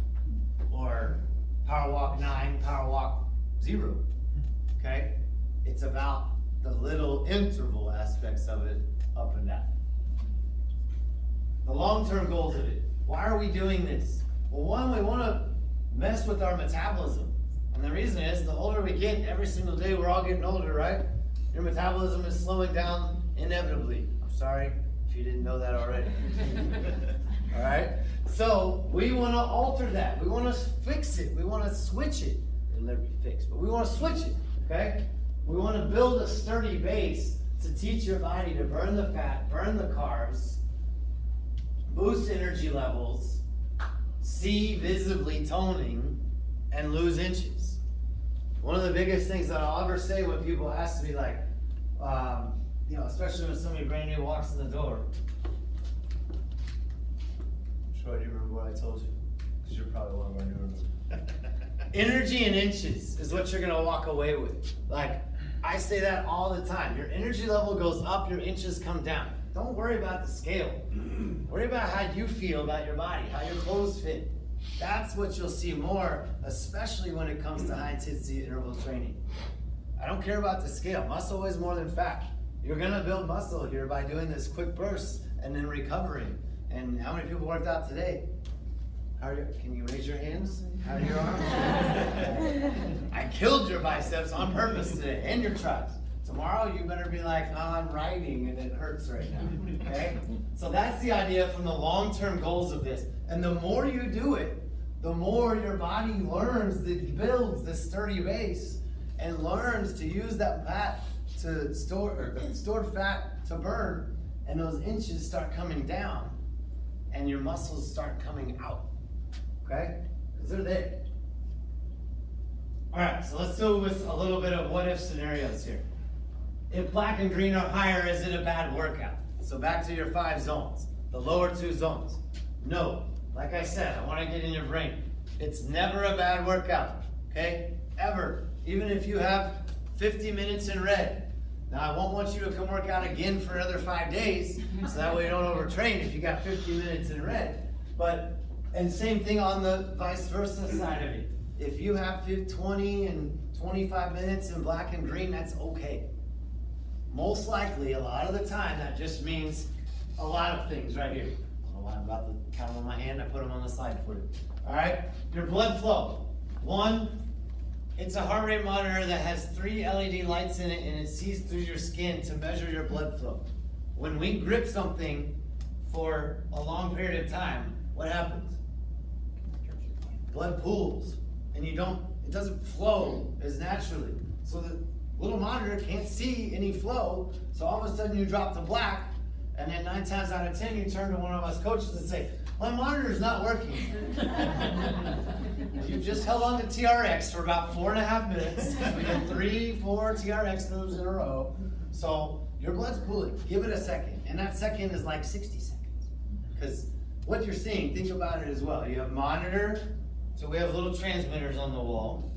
or power walk 9, power walk 0, okay? It's about the little interval aspects of it, up and down. The long-term goals of it. Why are we doing this? Well, one, we wanna mess with our metabolism. And the reason is, the older we get, every single day, we're all getting older, right? Your metabolism is slowing down inevitably. I'm sorry if you didn't know that already. All right? So we want to alter that. We want to fix it. We want to switch it. It'll never be fixed, but we want to switch it, okay? We want to build a sturdy base to teach your body to burn the fat, burn the carbs, boost energy levels, see visibly toning, and lose inches. One of the biggest things that I'll ever say when people ask me, like, especially when somebody brand new walks in the door. Troy, do you remember what I told you? Because you're probably one of our newer ones. Energy in inches is what you're gonna walk away with. Like, I say that all the time. Your energy level goes up, your inches come down. Don't worry about the scale. Worry about how you feel about your body, how your clothes fit. That's what you'll see more, especially when it comes to high intensity interval training. I don't care about the scale. Muscle weighs more than fat. You're gonna build muscle here by doing this quick bursts and then recovering. And how many people worked out today? Can you raise your hands? How are your arms? I killed your biceps on purpose today, and your triceps. Tomorrow you better be like, oh, I'm riding and it hurts right now, okay? So that's the idea from the long-term goals of this. And the more you do it, the more your body learns, builds this sturdy base and learns to use that fat to stored fat to burn, and those inches start coming down and your muscles start coming out, okay? Because they're there. All right, so let's do with a little bit of what-if scenarios here. If black and green are higher, is it a bad workout? So back to your 5 zones, the lower 2 zones. No, like I said, I want to get in your brain. It's never a bad workout, okay? Ever. Even if you have 50 minutes in red. Now, I won't want you to come work out again for another 5 days, so that way you don't overtrain if you got 50 minutes in red. And same thing on the vice versa side of it. If you have 20 and 25 minutes in black and green, that's okay. Most likely, a lot of the time, that just means a lot of things right here. I don't know why I'm about to count them on my hand. I put them on the slide for you. All right? Your blood flow. 1, it's a heart rate monitor that has 3 LED lights in it, and it sees through your skin to measure your blood flow. When we grip something for a long period of time, what happens? Blood pools, and it doesn't flow as naturally. So the little monitor can't see any flow, so all of a sudden you drop to black, and then 9 times out of 10 you turn to one of us coaches and say, my monitor's not working. You just held on to TRX for about 4.5 minutes. We did 3-4 TRX moves in a row. So your blood's pooling. Give it a second. And that second is like 60 seconds. Because what you're seeing, think about it as well. You have monitor, so we have little transmitters on the wall.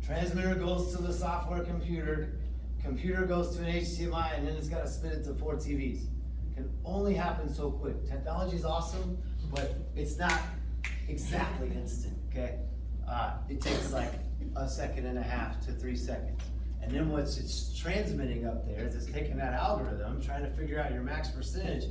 Transmitter goes to the software computer. Computer goes to an HDMI, and then it's got to spit it to 4 TVs. It can only happen so quick. Technology is awesome, but it's not exactly instant, okay? It takes like 1.5 seconds to 3 seconds. And then what it's transmitting up there is it's taking that algorithm, trying to figure out your max percentage,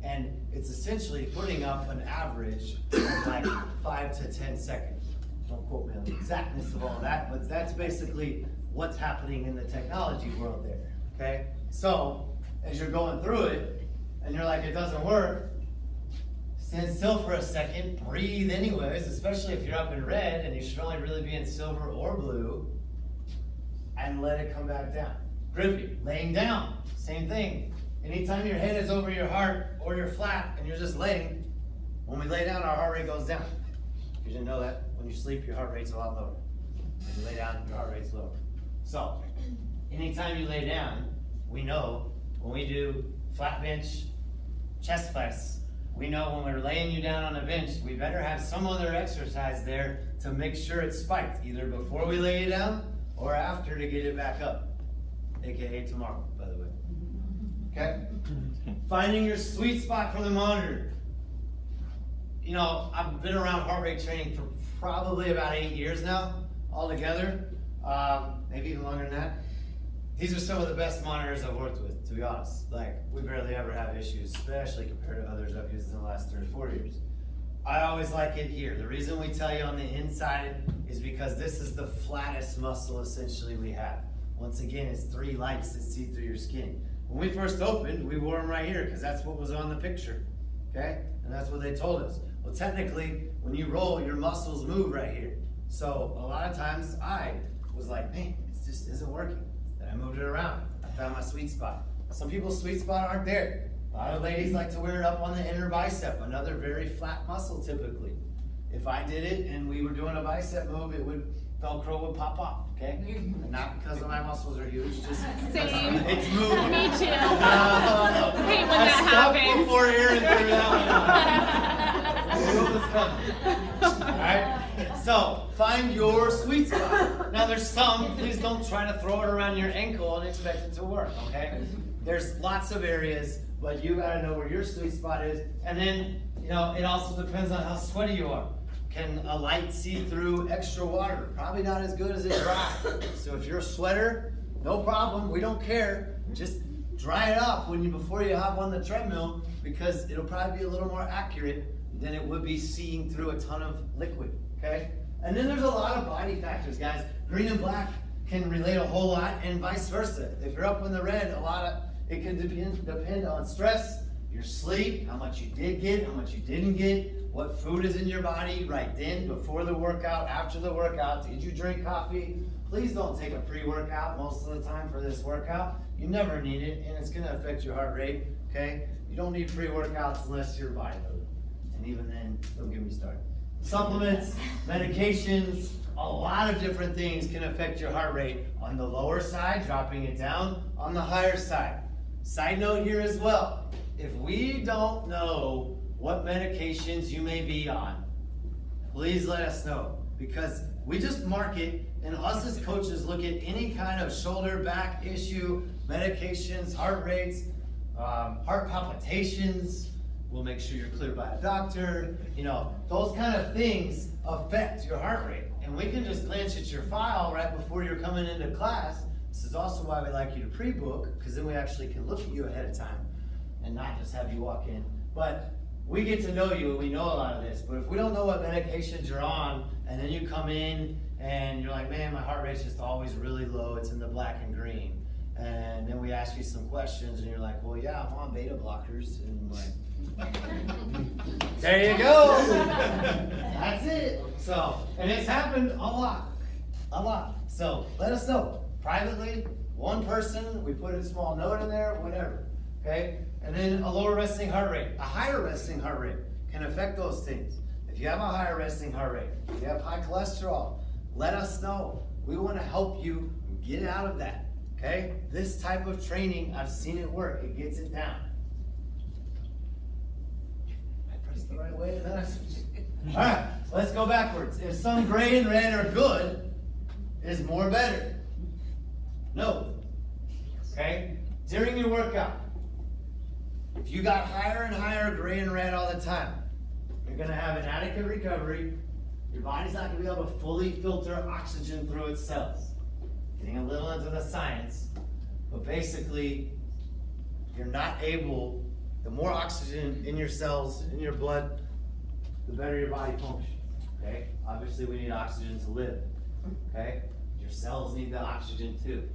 and it's essentially putting up an average of like 5 to 10 seconds. Don't quote me on the exactness of all that, but that's basically what's happening in the technology world there, okay? So, as you're going through it, and you're like, it doesn't work, stand still for a second, breathe anyways, especially if you're up in red, and you should only really be in silver or blue, and let it come back down. Gripping, laying down, same thing. Anytime your head is over your heart, or you're flat, and you're just laying, when we lay down, our heart rate goes down. If you didn't know that, when you sleep, your heart rate's a lot lower. When you lay down, your heart rate's lower. So, anytime you lay down, we know when we do flat bench, chest press, we know when we're laying you down on a bench, we better have some other exercise there to make sure it's spiked, either before we lay you down or after to get it back up. AKA tomorrow, by the way. Okay? Finding your sweet spot for the monitor. You know, I've been around heart rate training for probably about 8 years now, altogether. Maybe even longer than that. These are some of the best monitors I've worked with, to be honest. Like, we barely ever have issues, especially compared to others I've used in the last 3 or 4 years. I always like it here. The reason we tell you on the inside is because this is the flattest muscle essentially we have. Once again, it's 3 lights that see through your skin. When we first opened, we wore them right here because that's what was on the picture, okay? And And that's what they told us. Well, technically, when you roll, your muscles move right here. So a lot of times I was like, man, it just isn't working. Then I moved it around. I found my sweet spot. Some people's sweet spot aren't there. A lot of ladies like to wear it up on the inner bicep, another very flat muscle typically. If I did it and we were doing a bicep move, Velcro would pop off, okay? And not because my muscles are huge, just Same. it's moving. Me too. No. Hate when I that stopped happens. before Aaron threw that one on. I knew it was coming. Alright? So, find your sweet spot. Now there's some, please don't try to throw it around your ankle and expect it to work, okay? There's lots of areas, but you gotta know where your sweet spot is. And then, it also depends on how sweaty you are. Can a light see through extra water? Probably not as good as it dry. So if you're a sweater, no problem, we don't care. Just dry it off before you hop on the treadmill, because it'll probably be a little more accurate than it would be seeing through a ton of liquid, okay? And then there's a lot of body factors, guys. Green and black can relate a whole lot, and vice versa. If you're up in the red, it can depend on stress, your sleep, how much you did get, how much you didn't get, what food is in your body right then, before the workout, after the workout. Did you drink coffee? Please don't take a pre-workout most of the time for this workout. You never need it, and it's gonna affect your heart rate, okay? You don't need pre-workouts unless you're bodybuilding. And even then, don't get me started. Supplements, medications, a lot of different things can affect your heart rate. On the lower side, dropping it down. On the higher side. Side note here as well. If we don't know what medications you may be on, please let us know. Because we just mark it, and us as coaches look at any kind of shoulder, back issue, medications, heart rates, heart palpitations. We'll make sure you're cleared by a doctor. Those kind of things affect your heart rate. And we can just glance at your file right before you're coming into class. This is also why we like you to pre-book, because then we actually can look at you ahead of time and not just have you walk in. But we get to know you, and we know a lot of this. But if we don't know what medications you're on, and then you come in and you're like, man, my heart rate's just always really low, it's in the black and green. And then we ask you some questions, and you're like, well, yeah, I'm on beta blockers. And there you go. That's it. So, and it's happened a lot. So let us know. Privately, one person, we put a small note in there, whatever. Okay? And then a lower resting heart rate. A higher resting heart rate can affect those things. If you have a higher resting heart rate, if you have high cholesterol, let us know. We want to help you get out of that. Okay? This type of training, I've seen it work. It gets it down. I pressed the right way and then I switched. All right, let's go backwards. If some gray and red are good, is more better? No. Okay? During your workout, if you got higher and higher gray and red all the time, you're going to have inadequate recovery. Your body's not going to be able to fully filter oxygen through its cells. Getting a little into the science, but basically, you're not able, the more oxygen in your cells, in your blood, the better your body functions. Okay? Obviously, we need oxygen to live. Okay? Your cells need the oxygen too.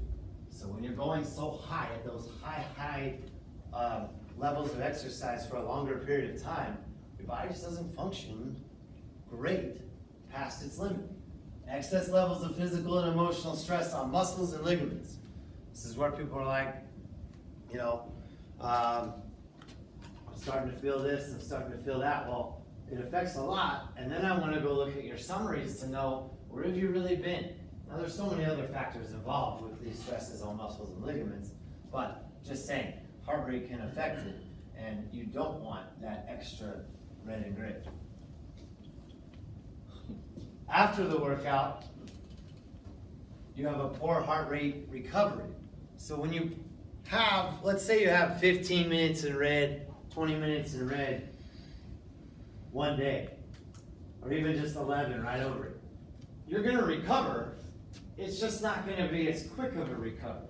So when you're going so high at those high levels of exercise for a longer period of time, your body just doesn't function great past its limit. Excess levels of physical and emotional stress on muscles and ligaments. This is where people are like, I'm starting to feel this, I'm starting to feel that. Well, it affects a lot, and then I want to go look at your summaries to know where have you really been. Now, there's so many other factors involved with these stresses on muscles and ligaments, but just saying, heart rate can affect it, and you don't want that extra red and gray. After the workout, you have a poor heart rate recovery. So when you have, let's say you have 15 minutes in red, 20 minutes in red, one day, or even just 11 right over it, you're going to recover. It's just not going to be as quick of a recovery.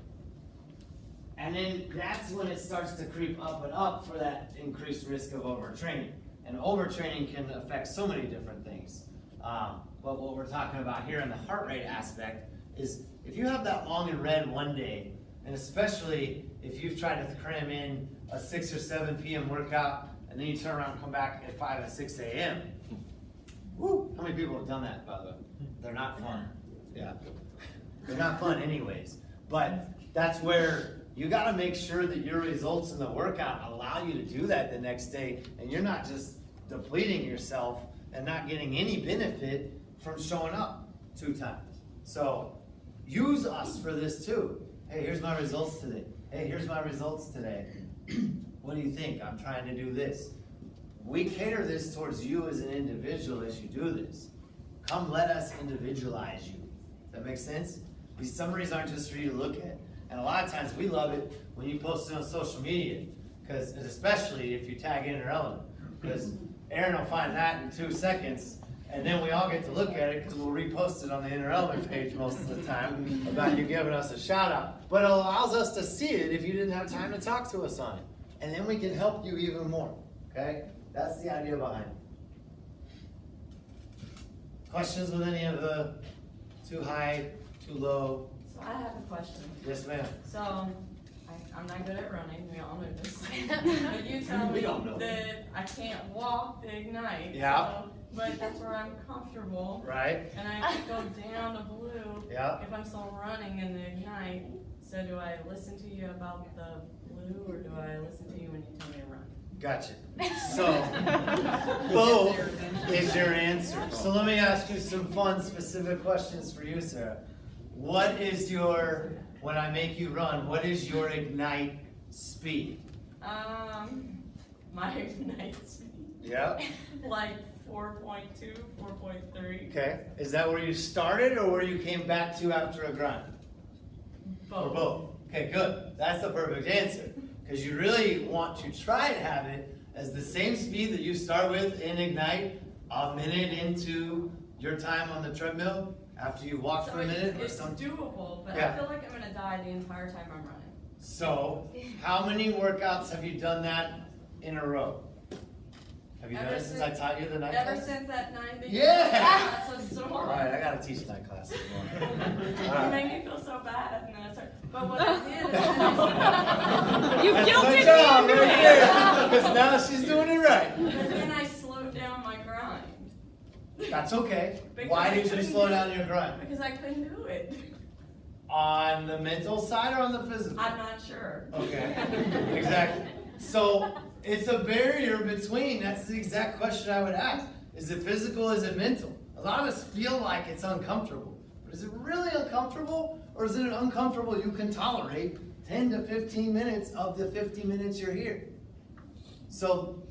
And then that's when it starts to creep up and up for that increased risk of overtraining. And overtraining can affect so many different things. But what we're talking about here in the heart rate aspect is if you have that long and red one day, and especially if you've tried to cram in a 6 or 7 p.m. workout, and then you turn around and come back at 5 and 6 a.m. Woo! How many people have done that, by the way? They're not fun. Yeah. They're not fun anyways. But that's where you got to make sure that your results in the workout allow you to do that the next day, and you're not just depleting yourself and not getting any benefit from showing up 2 times. So use us for this too. Hey, here's my results today. Hey, here's my results today. What do you think? I'm trying to do this. We cater this towards you as an individual as you do this. Come let us individualize you. Does that make sense? These summaries aren't just for you to look at. And a lot of times we love it when you post it on social media, because especially if you tag Interrelevant, because Aaron will find that in 2 seconds, and then we all get to look at it because we'll repost it on the Interrelevant page most of the time about you giving us a shout out. But it allows us to see it if you didn't have time to talk to us on it. And then we can help you even more. Okay? That's the idea behind it. Questions with any of the too high, too low? So I have a question. Yes, ma'am. So I'm not good at running. We all know this. But you tell We me all know. that I can't walk the Ignite. Yeah. So, but that's where I'm comfortable. Right? And I could go down to blue Yeah. if I'm still running in the Ignite. So do I listen to you about the blue, or do I listen to you when you tell me to run? Gotcha. So, both is your answer. So let me ask you some fun, specific questions for you, Sarah. What is your, when I make you run, what is your Ignite speed? My Ignite speed, Yeah. like 4.2, 4.3. Okay. Is that where you started or where you came back to after a grind? Or both? Okay, good. That's the perfect answer. Because you really want to try to have it as the same speed that you start with in Ignite a minute into your time on the treadmill after you walk for a minute or it's something. doable, but Yeah. I feel like I'm gonna die the entire time I'm running. So, how many workouts have you done that in a row? Have you done Ever it since I since- taught you the night Ever class? since that 9 to Yeah! That's what's so All hard. right, I gotta teach night classes more. You All right. make me feel so bad, and then I start. But what I did is You That's guilted my me job into right it. there, because now she's doing it right. but then I slowed down my grind. That's okay. Because Why I did you couldn't slow do- down your grind? Because I couldn't do it. On the mental side or on the physical? I'm not sure. Okay, exactly. So it's a barrier between, that's the exact question I would ask. Is it physical, is it mental? A lot of us feel like it's uncomfortable. But is it really uncomfortable? Or is it uncomfortable you can tolerate 10 to 15 minutes of the 50 minutes you're here? So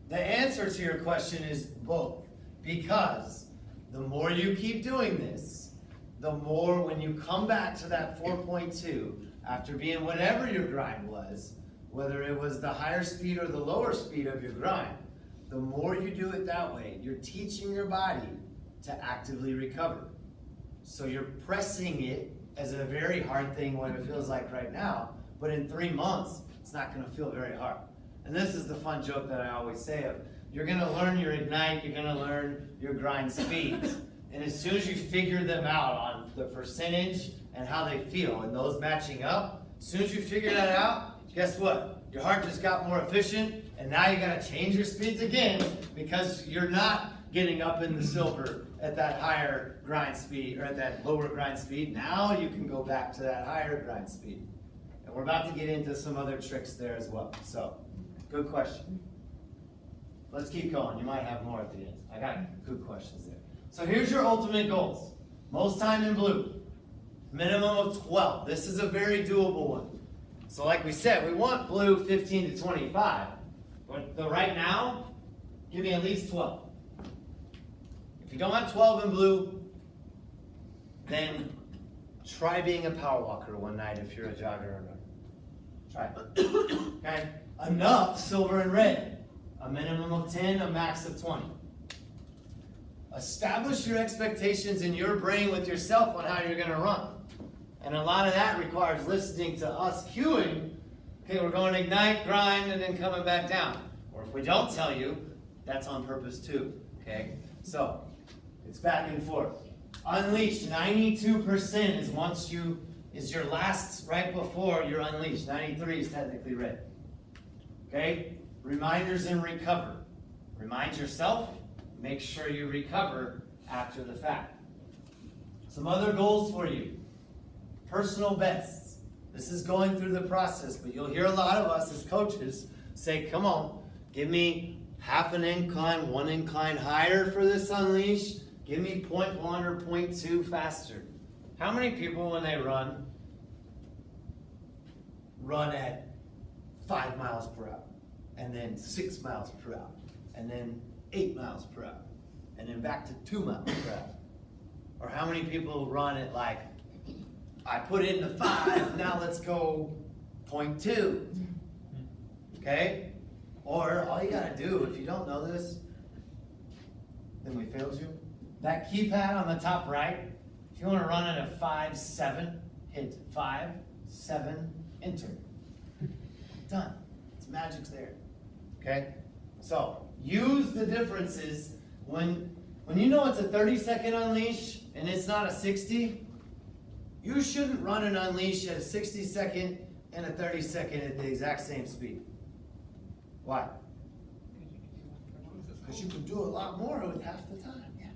the answer to your question is both. Because the more you keep doing this, the more when you come back to that 4.2, after being whatever your grind was, whether it was the higher speed or the lower speed of your grind, the more you do it that way, you're teaching your body to actively recover. So you're pressing it as a very hard thing what it feels like right now, but in 3 months, it's not gonna feel very hard. And this is the fun joke that I always say of, you're gonna learn your Ignite, you're gonna learn your grind speeds. And as soon as you figure them out on the percentage and how they feel and those matching up, as soon as you figure that out, guess what? Your heart just got more efficient, and now you gotta change your speeds again because you're not getting up in the silver at that higher grind speed or at that lower grind speed. Now you can go back to that higher grind speed. And we're about to get into some other tricks there as well. So, good question. Let's keep going. You might have more at the end. I got good questions there. So here's your ultimate goals. Most time in blue. Minimum of 12. This is a very doable one. So like we said, we want blue 15 to 25. But right now, give me at least 12. If you don't have 12 in blue, then try being a power walker one night if you're a jogger or runner. Try it. Okay? Enough silver and red. A minimum of 10, a max of 20. Establish your expectations in your brain with yourself on how you're going to run. And a lot of that requires listening to us cueing, okay, we're going to ignite, grind, and then coming back down. Or if we don't tell you, that's on purpose too, okay? So, it's back and forth. Unleash, 92% is your last right before you're unleashed. 93 is technically red. Okay? reminders and recover. Remind yourself, make sure you recover after the fact. Some other goals for you. Personal bests. This is going through the process, but you'll hear a lot of us as coaches say, come on, give me half an incline, 1 incline higher for this unleash. Give me 0.1 or 0.2 faster. How many people when they run at 5 miles per hour, and then 6 miles per hour, and then 8 miles per hour, and then back to 2 miles per hour? Or how many people run at like, I put in the 5, now let's go 0.2, okay? Or all you gotta do, if you don't know this, then we failed you. That keypad on the top right, if you wanna run at a 5-7, hit 5, 7, enter. Done. It's magic's there, okay? So, use the differences when you know it's a 30-second unleash and it's not a 60, you shouldn't run an unleash at a 60-second and a 30-second at the exact same speed. Why? Because you can do a lot more with half the time. Yeah.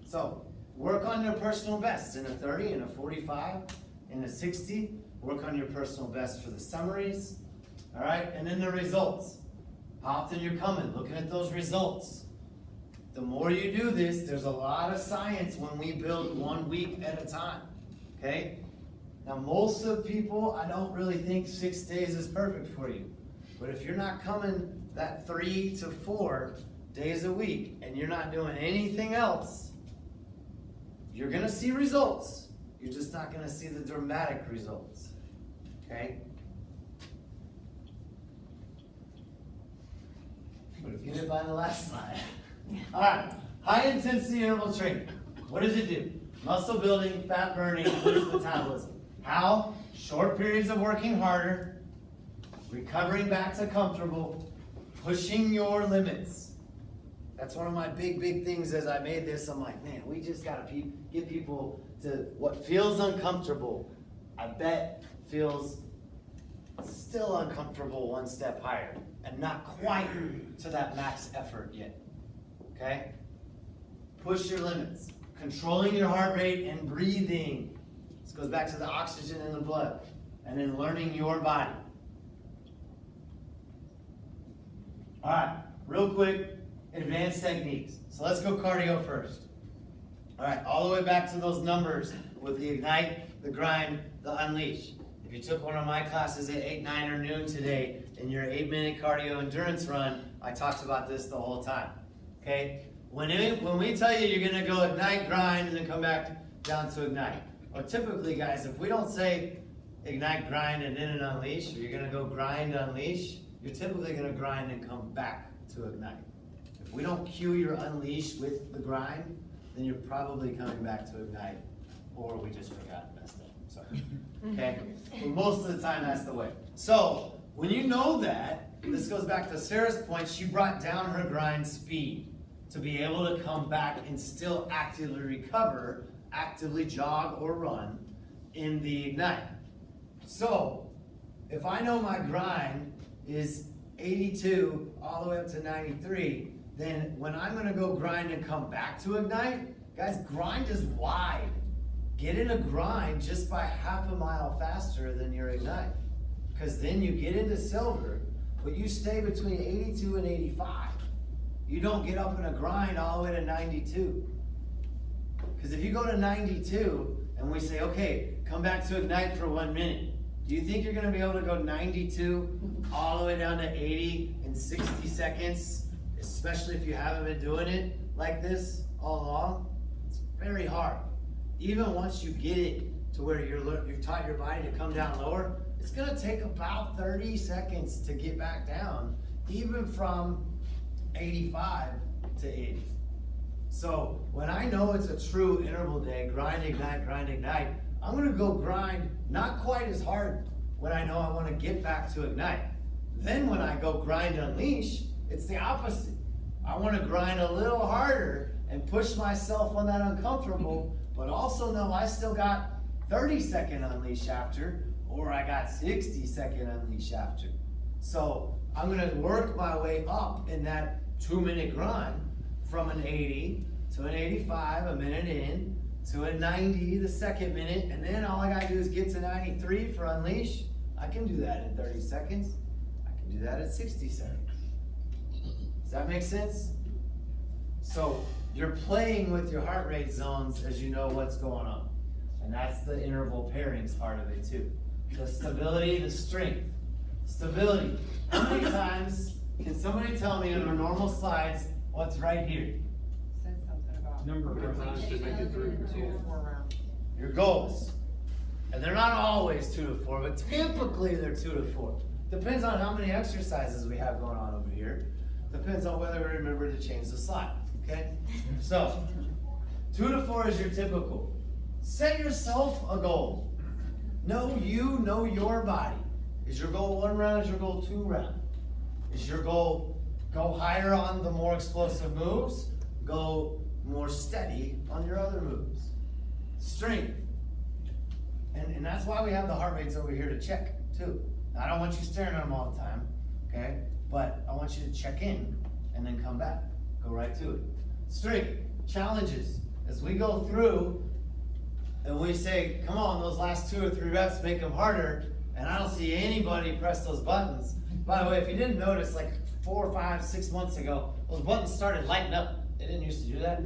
So, work on your personal best in a 30, in a 45, in a 60. Work on your personal best for the summaries. All right, and then the results. How often you're coming, looking at those results. The more you do this, there's a lot of science when we build 1 week at a time, okay? Now, most of people, I don't really think 6 days is perfect for you. But if you're not coming that 3 to 4 days a week and you're not doing anything else, you're gonna see results. You're just not gonna see the dramatic results, okay? Get it by the last slide. All right, high intensity interval training. What does it do? Muscle building, fat burning, boost metabolism. How? Short periods of working harder, recovering back to comfortable, pushing your limits. That's one of my big things as I made this. I'm like, man, we just gotta get people to what feels uncomfortable, I bet feels still uncomfortable 1 step higher and not quite to that max effort yet, okay? Push your limits. Controlling your heart rate and breathing. This goes back to the oxygen in the blood. And then learning your body. All right, real quick, advanced techniques. So let's go cardio first. All right, all the way back to those numbers with the ignite, the grind, the unleash. If you took one of my classes at 8, 9, or noon today in your 8-minute cardio endurance run, I talked about this the whole time, okay? When we tell you you're gonna go ignite, grind, and then come back down to ignite. Or typically, guys, if we don't say ignite, grind, and then an unleash, or you're gonna go grind, unleash, you're typically gonna grind and come back to ignite. If we don't cue your unleash with the grind, then you're probably coming back to ignite, or we just forgot and messed up. Sorry. Okay? But most of the time, that's the way. So, when you know that, this goes back to Sarah's point, she brought down her grind speed to be able to come back and still actively recover, actively jog or run in the ignite. So, if I know my grind is 82 all the way up to 93, then when I'm gonna go grind and come back to ignite, guys, grind is wide. Get in a grind just by half a mile faster than your ignite. Because then you get into silver, but you stay between 82 and 85. You don't get up in a grind all the way to 92. Because if you go to 92 and we say, okay, come back to ignite for 1 minute, do you think you're gonna be able to go 92 all the way down to 80 in 60 seconds? Especially if you haven't been doing it like this all along? It's very hard. Even once you get it to where you've taught your body to come down lower, it's gonna take about 30 seconds to get back down, even from 85 to 80. So when I know it's a true interval day, grind, ignite, I'm gonna go grind not quite as hard when I know I wanna get back to ignite. Then when I go grind, unleash, it's the opposite. I wanna grind a little harder and push myself on that uncomfortable, but also know I still got 30-second unleash after, or I got 60-second unleash after. So I'm gonna work my way up in that 2-minute grind from an 80 to an 85 a minute in, to a 90 the second minute, and then all I gotta do is get to 93 for unleash. I can do that in 30 seconds. I can do that at 60 seconds. Does that make sense? So you're playing with your heart rate zones as you know what's going on. And that's the interval pairings part of it too. The stability, the strength. Stability. How many times can somebody tell me on our normal slides what's right here? Said something about. Number of rounds to make it through. 2 to 4 rounds. Your goals. And they're not always 2 to 4, but typically they're 2 to 4. Depends on how many exercises we have going on over here. Depends on whether we remember to change the slide, okay? So, 2 to 4 is your typical. Set yourself a goal. Know you, know your body. Is your goal 1 round? Is your goal 2 round? Is your goal go higher on the more explosive moves? Go more steady on your other moves. Strength. And that's why we have the heart rates over here to check too. Now, I don't want you staring at them all the time, okay? But I want you to check in and then come back. Go right to it. Strength, challenges. As we go through and we say, come on, those last 2 or 3 reps, make them harder, and I don't see anybody press those buttons. By the way, if you didn't notice, like 4, 5, 6 months ago, those buttons started lighting up. They didn't used to do that.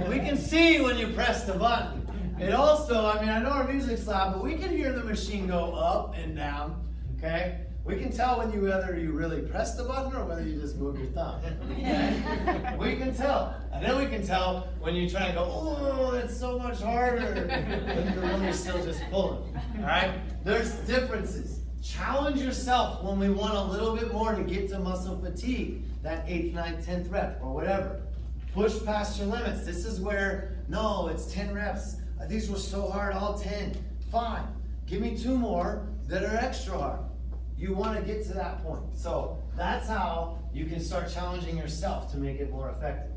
We can see when you press the button. It also, I mean, I know our music's loud, but we can hear the machine go up and down, okay? We can tell when whether you really press the button or whether you just move your thumb, okay? We can tell. And then we can tell when you try and go, oh, that's so much harder, but you're really still just pulling, all right? There's differences. Challenge yourself when we want a little bit more to get to muscle fatigue, that 8th, 9th, 10th rep or whatever. Push past your limits. This is where, no, it's 10 reps. These were so hard, all 10. Fine. Give me 2 more that are extra hard. You want to get to that point. So that's how you can start challenging yourself to make it more effective.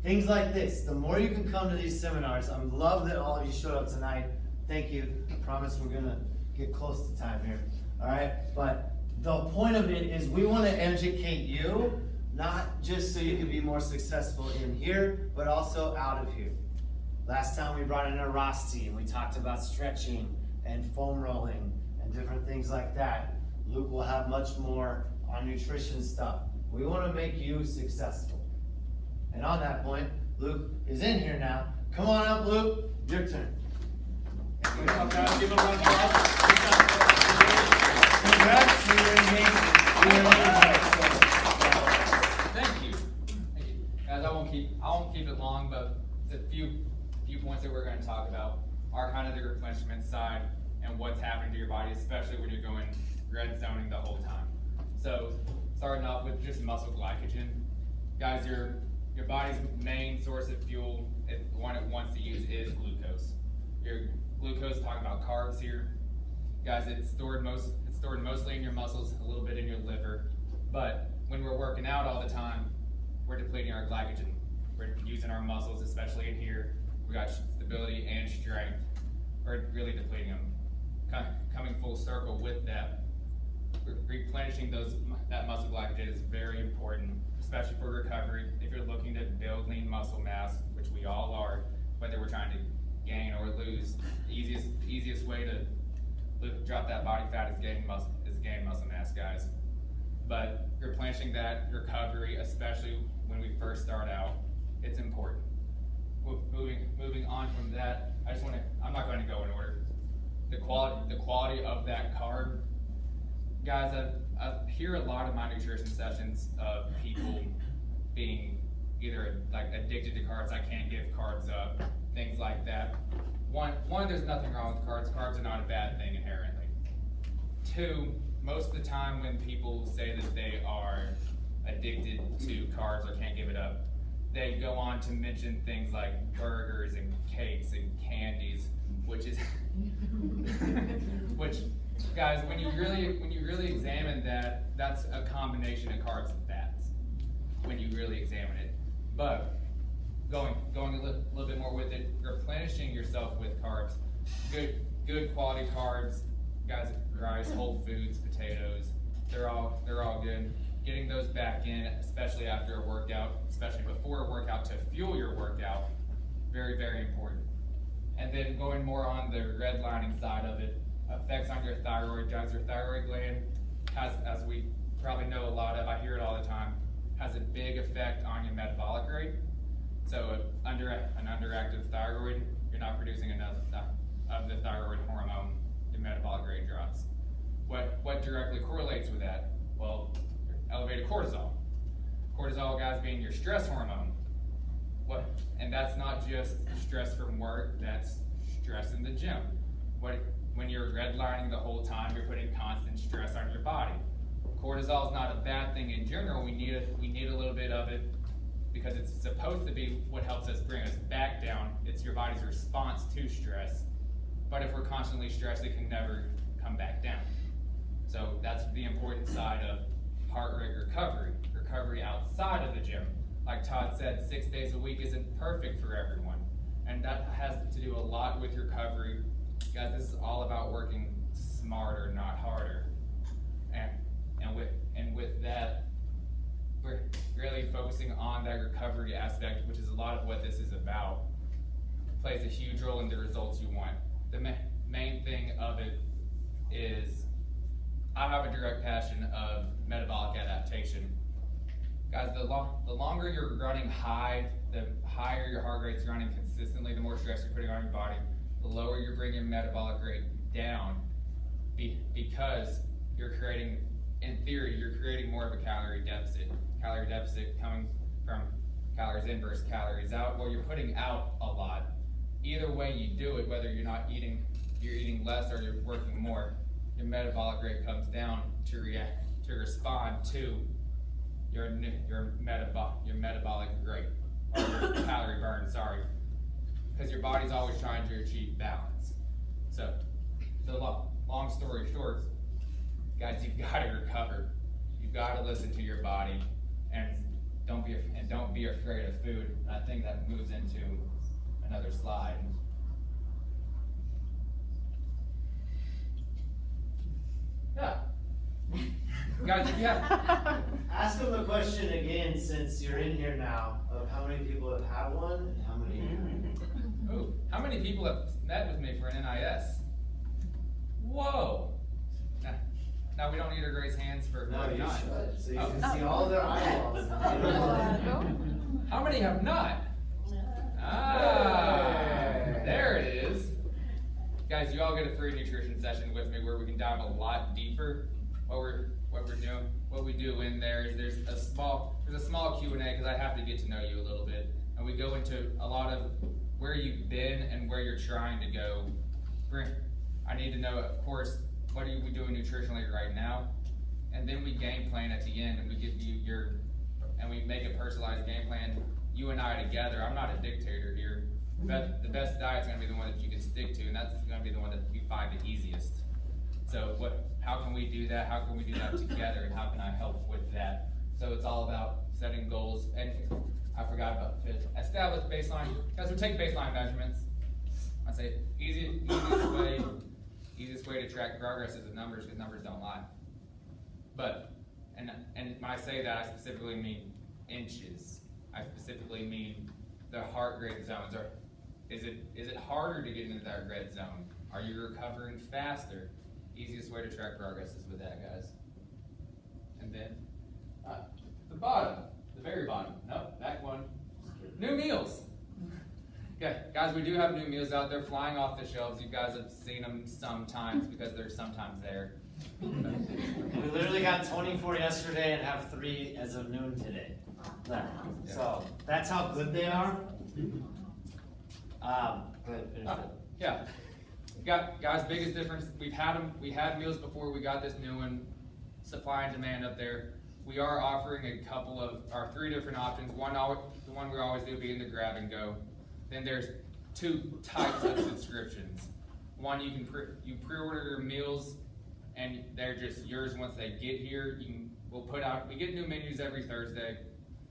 Things like this. The more you can come to these seminars, I love that all of you showed up tonight. Thank you. I promise we're going to get close to time here. All right? But the point of it is we want to educate you, not just so you can be more successful in here, but also out of here. Last time we brought in a Rosti and we talked about stretching and foam rolling and different things like that. Luke will have much more on nutrition stuff. We want to make you successful. And on that point, Luke is in here now. Come on up, Luke. Your turn. Good job, guys. Give a round of applause. Good job. Congrats for your engagement. Thank you. Thank you. Guys, I won't keep it long, but a few points that we're going to talk about are kind of the replenishment side and what's happening to your body, especially when you're going red zoning the whole time. So, starting off with just muscle glycogen. Guys, your body's main source of fuel, the one it wants to use, is glucose. Your glucose, talking about carbs here. Guys, it's stored mostly in your muscles, a little bit in your liver. But when we're working out all the time, we're depleting our glycogen. We're using our muscles, especially in here. We got stability and strength. We're really depleting them. Coming full circle with that, replenishing that muscle glycogen is very important, especially for recovery. If you're looking to build lean muscle mass, which we all are, whether we're trying to gain or lose, the easiest way to drop that body fat is gain muscle mass, guys. But replenishing that recovery, especially when we first start out, it's important. Moving on from that, I'm not going to go in order. The quality of that carb, guys. I hear a lot of my nutrition sessions of people being either like addicted to carbs. I can't give carbs up, things like that. One, there's nothing wrong with carbs. Carbs are not a bad thing inherently. 2, most of the time when people say that they are addicted to carbs or can't give it up, they go on to mention things like burgers and cakes and candies, which guys, when you really examine that, that's a combination of carbs and fats. When you really examine it, but going a little bit more with it, replenishing yourself with carbs, good quality carbs guys, rice, whole foods, potatoes, they're all good. Getting those back in, especially after a workout, especially before a workout to fuel your workout, very, very important. And then going more on the redlining side of it, effects on your thyroid. Guys, your thyroid gland has, as we probably know a lot of, I hear it all the time, has a big effect on your metabolic rate. So an underactive thyroid, you're not producing enough of the thyroid hormone, your metabolic rate drops. What directly correlates with that? Well, elevated cortisol. Cortisol, guys, being your stress hormone. And that's not just stress from work, that's stress in the gym. When you're redlining the whole time, you're putting constant stress on your body. Cortisol is not a bad thing in general. We need a little bit of it because it's supposed to be what helps us bring us back down. It's your body's response to stress. But if we're constantly stressed, it can never come back down. So that's the important side of heart rate recovery outside of the gym. Like Todd said, 6 days a week isn't perfect for everyone. And that has to do a lot with recovery. Guys, this is all about working smarter, not harder. And with that, we're really focusing on that recovery aspect, which is a lot of what this is about. It plays a huge role in the results you want. The main thing of it is I have a direct passion of metabolic adaptation. Guys, the longer you're running high, the higher your heart rate's running consistently, the more stress you're putting on your body, the lower you're bringing your metabolic rate down because you're creating, in theory, you're creating more of a calorie deficit. Calorie deficit coming from calories in versus calories out, well, you're putting out a lot. Either way you do it, whether you're eating less or you're working more, your metabolic rate comes down to respond to your metabolic rate, or your calorie burn, sorry. Because your body's always trying to achieve balance. So, the long story short, guys, you've got to recover. You've got to listen to your body, and don't be afraid of food. And I think that moves into another slide. Yeah. Guys, yeah. Ask them the question again, since you're in here now, of how many people have had one and how many haven't. Ooh, how many people have met with me for an NIS? Whoa. Now we don't need to raise hands for No, you not. should, so you can see all their eyeballs. How many have not? Ah, there it is. Guys, you all get a free nutrition session with me where we can dive a lot deeper. What we do in there is there's a small Q&A because I have to get to know you a little bit, and we go into a lot of where you've been and where you're trying to go. I need to know, of course, what are we doing nutritionally right now, and then we game plan at the end, and we give you and we make a personalized game plan. You and I together. I'm not a dictator here. But the best diet's going to be the one that you can stick to, and that's going to be the one that we find the easiest. So how can we do that? How can we do that together, and how can I help with that? So it's all about setting goals, and I forgot about to establish baseline. Guys, we take baseline measurements. I say easiest way to track progress is the numbers, because numbers don't lie. But and when I say that, I specifically mean inches. I specifically mean the heart rate zones. Is it harder to get into that red zone? Are you recovering faster? Easiest way to track progress is with that, guys. And then the bottom, the very bottom. Nope, back one. New meals. Okay, guys, we do have new meals out there flying off the shelves. You guys have seen them sometimes because they're sometimes there. We literally got 24 yesterday and have 3 as of noon today. So that's how good they are. Go ahead, finish it. Yeah. Guys, biggest difference, we had meals before we got this new one, supply and demand up there. We are offering a couple of our 3 different options. The one we always do being the grab and go. Then there's 2 types of subscriptions. One, you pre-order your meals, and they're just yours once they get here. We get new menus every Thursday.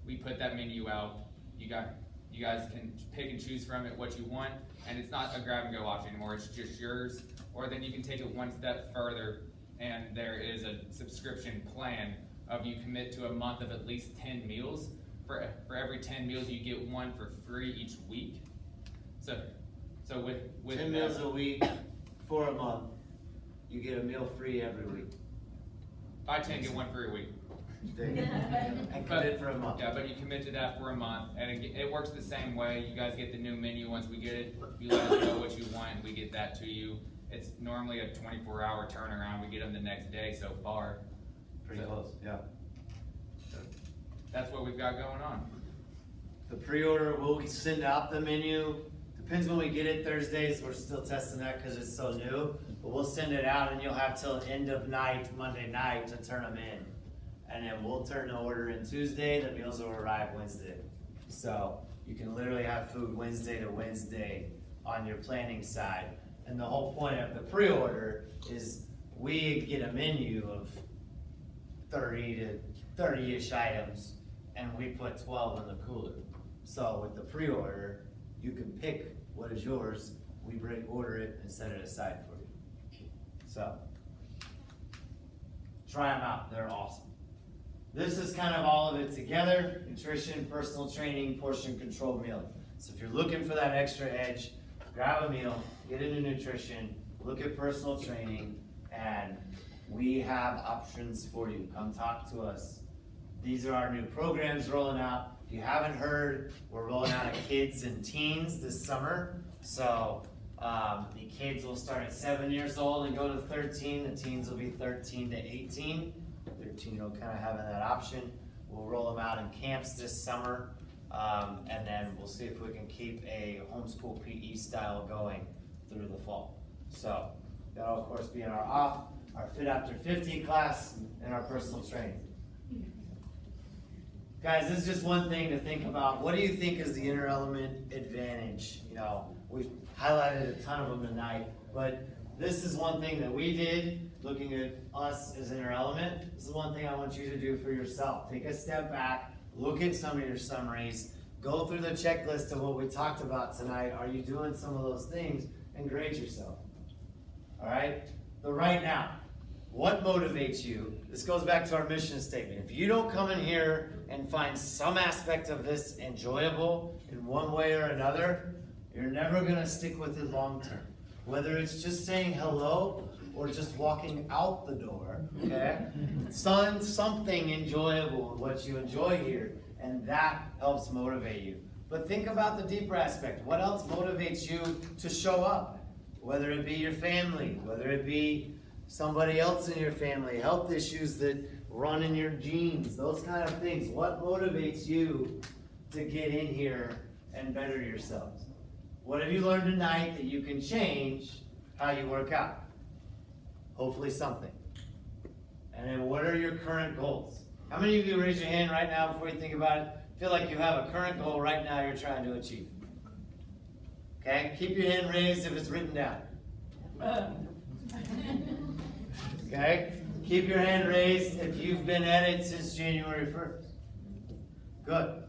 We put that menu out. You guys can pick and choose from it what you want, and it's not a grab and go option anymore. It's just yours. or then you can take it one step further, and there is a subscription plan of you commit to a month of at least 10 meals. For every 10 meals, you get one for free each week. So with 10 meals a week for a month, you get a meal free every week. Buy 10, get one free a week. And commit for a month. Yeah, but you commit to that for a month, and it works the same way. You guys get the new menu once we get it. You let us know what you want, and we get that to you. It's normally a 24-hour turnaround. We get them the next day so far. Pretty close, yeah. So that's what we've got going on. The pre-order, we'll send out the menu. Depends when we get it. Thursdays, we're still testing that because it's so new. But we'll send it out, and you'll have till end of night, Monday night, to turn them in. And then we'll turn the order in Tuesday. The meals will arrive Wednesday. So you can literally have food Wednesday to Wednesday on your planning side. And the whole point of the pre-order is we get a menu of 30 to 30-ish items, and we put 12 in the cooler. So with the pre-order, you can pick what is yours. We order it and set it aside for you. So try them out. They're awesome. This is kind of all of it together: nutrition, personal training, portion control meal. So if you're looking for that extra edge, grab a meal, get into nutrition, look at personal training, and we have options for you. Come talk to us. These are our new programs rolling out. If you haven't heard, we're rolling out a kids and teens this summer. So the kids will start at 7 years old and go to 13. The teens will be 13 to 18. 13-year-old kind of having that option. We'll roll them out in camps this summer, and then we'll see if we can keep a homeschool PE style going through the fall. So that'll of course be in our Fit After 50 class, and our personal training. Guys, this is just one thing to think about. What do you think is the inner element advantage? You know, we've highlighted a ton of them tonight, but this is one thing that we did, looking at us as inner element. This is one thing I want you to do for yourself. Take a step back, look at some of your summaries, go through the checklist of what we talked about tonight. Are you doing some of those things? And grade yourself. All right? The right now. What motivates you? This goes back to our mission statement. If you don't come in here and find some aspect of this enjoyable in one way or another, you're never going to stick with it long term. Whether it's just saying hello or just walking out the door, okay? Something enjoyable, what you enjoy here, and that helps motivate you. But think about the deeper aspect. What else motivates you to show up? Whether it be your family, whether it be somebody else in your family, health issues that run in your genes, those kind of things. What motivates you to get in here and better yourselves? What have you learned tonight that you can change how you work out? Hopefully something. And then what are your current goals? How many of you raise your hand right now before you think about it? Feel like you have a current goal right now you're trying to achieve. Okay? Keep your hand raised if it's written down. Okay? Keep your hand raised if you've been at it since January 1st. Good.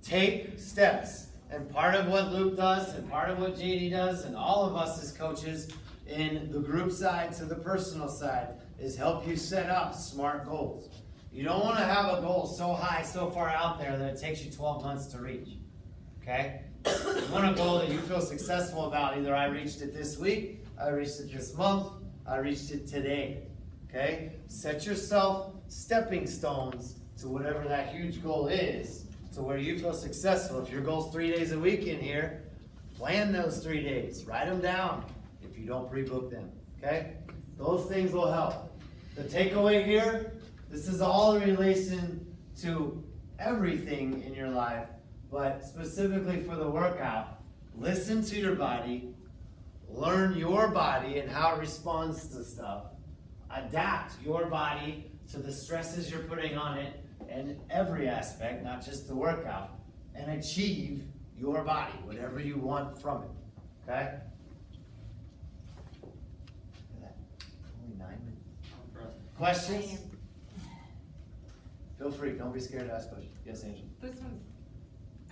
Take steps. And part of what Luke does, and part of what JD does, and all of us as coaches in the group side to the personal side, is help you set up smart goals. You don't want to have a goal so high, so far out there that it takes you 12 months to reach. Okay? You want a goal that you feel successful about. Either I reached it this week, I reached it this month, I reached it today. Okay? Set yourself stepping stones to whatever that huge goal is, to where you feel successful. If your goal's 3 days a week in here, plan those 3 days. Write them down if you don't pre-book them. Okay? Those things will help. The takeaway here, this is all in relation to everything in your life, but specifically for the workout. Listen to your body, learn your body and how it responds to stuff. Adapt your body to the stresses you're putting on it in every aspect, not just the workout, and achieve your body, whatever you want from it. Okay? Only 9 minutes. Questions? Feel free. Don't be scared to ask questions. Yes, Angel. This one's,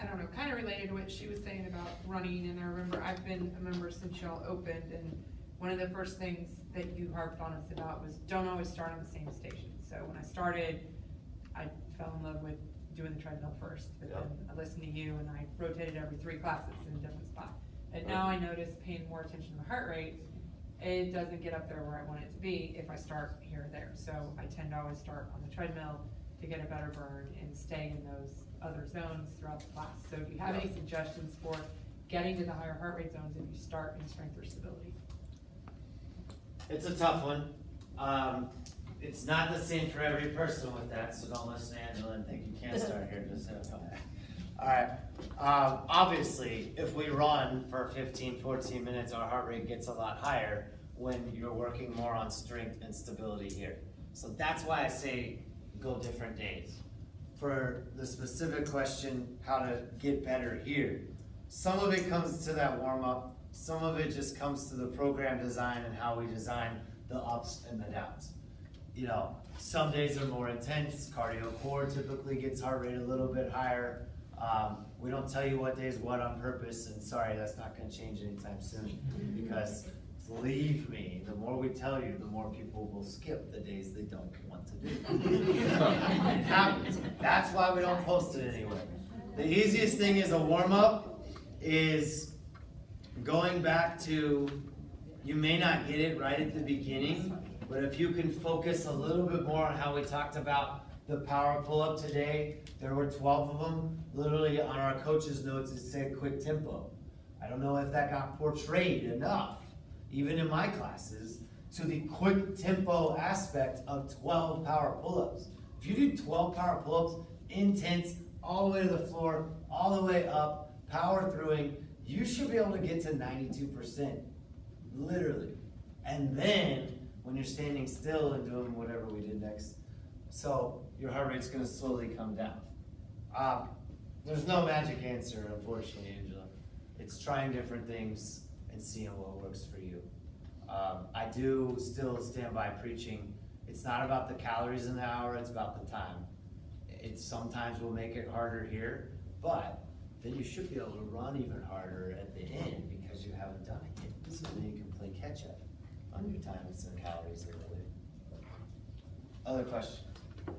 I don't know, kind of related to what she was saying about running, and I remember I've been a member since y'all opened, and one of the first things that you harped on us about was don't always start on the same station. So when I started, I fell in love with doing the treadmill first, but then I listened to you and I rotated every 3 classes in a different spot. And now I notice paying more attention to my heart rate, it doesn't get up there where I want it to be if I start here or there. So I tend to always start on the treadmill to get a better burn and stay in those other zones throughout the class. So do you have any suggestions for getting to the higher heart rate zones if you start in strength or stability? It's a tough one. It's not the same for every person with that, so don't listen to Angela and think you can't start here. Just all right. Obviously, if we run for 15, 14 minutes, our heart rate gets a lot higher when you're working more on strength and stability here. So that's why I say go different days. For the specific question, how to get better here, some of it comes to that warm-up, some of it just comes to the program design and how we design the ups and the downs. You know, some days are more intense, cardio core typically gets heart rate a little bit higher. We don't tell you what days what on purpose, and sorry, that's not gonna change anytime soon, because believe me, the more we tell you, the more people will skip the days they don't want to do. It happens. That's why we don't post it anyway. The easiest thing is a warm-up is going back to, you may not get it right at the beginning, but if you can focus a little bit more on how we talked about the power pull-up today, there were 12 of them. Literally on our coach's notes it said quick tempo. I don't know if that got portrayed enough, even in my classes, to the quick tempo aspect of 12 power pull-ups. If you do 12 power pull-ups, intense, all the way to the floor, all the way up, power throughing, you should be able to get to 92%, literally. And then, when you're standing still and doing whatever we did next, so your heart rate's gonna slowly come down. There's no magic answer, unfortunately, Angela. It's trying different things and seeing what works for you. I do still stand by preaching, it's not about the calories in the hour, it's about the time. It sometimes will make it harder here, but then you should be able to run even harder at the end because you haven't done it yet. So then you can play catch up on your times and calories earlier. Other question? What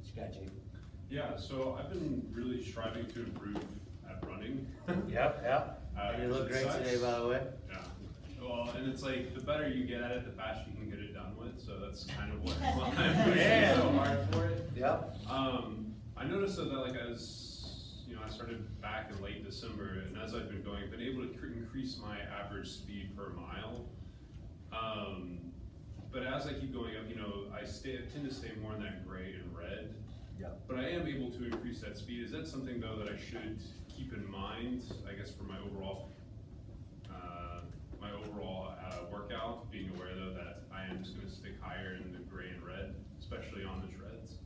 you got, Jake? Yeah, so I've been really striving to improve at running. Yep. And you look great today, by the way. Yeah. Well, and it's like, the better you get at it, the faster you can get it done with, so that's kind of why I'm pushing so hard for it. Yep. I noticed that like as, you know, I started back in late December, and as I've been going, I've been able to increase my average speed per mile. But as I keep going up, you know, I tend to stay more in that gray and red. Yep. But I am able to increase that speed. Is that something though that I should keep in mind, I guess, for my overall workout, being aware though that I am just gonna stick higher in the gray and red, especially on the treads?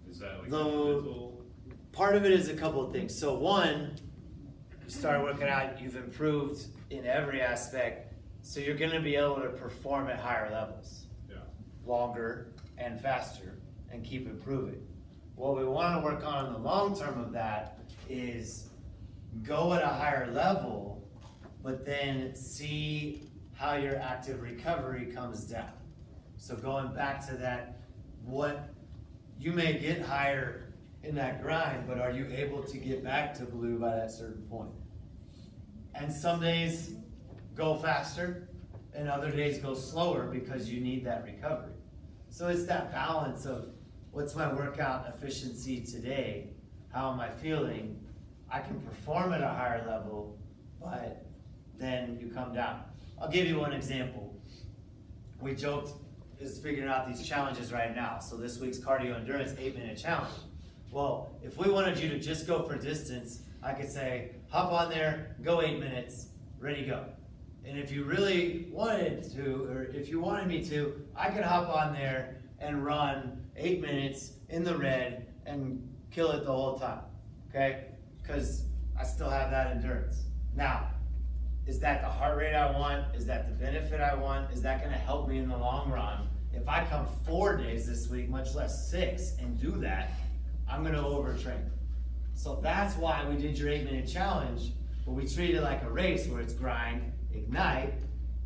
Is that like mental? Part of it is a couple of things. So one, you started working out, you've improved in every aspect, so you're gonna be able to perform at higher levels. Yeah. Longer and faster, and keep improving. What we wanna work on in the long term of that is go at a higher level, but then see how your active recovery comes down. So going back to that, what you may get higher in that grind, but are you able to get back to blue by that certain point? And some days go faster, and other days go slower because you need that recovery. So it's that balance of what's my workout efficiency today? How am I feeling? I can perform at a higher level, but then you come down. I'll give you one example. We joked is figuring out these challenges right now. So this week's cardio endurance 8-minute challenge. Well, if we wanted you to just go for distance, I could say, hop on there, go 8 minutes, ready, go. And if you really wanted to, or if you wanted me to, I could hop on there and run 8 minutes in the red and kill it the whole time, okay? Because I still have that endurance. Now, is that the heart rate I want? Is that the benefit I want? Is that gonna help me in the long run? If I come 4 days this week, much less 6, and do that, I'm gonna overtrain. So that's why we did your 8-minute challenge, but we treat it like a race where it's grind, ignite,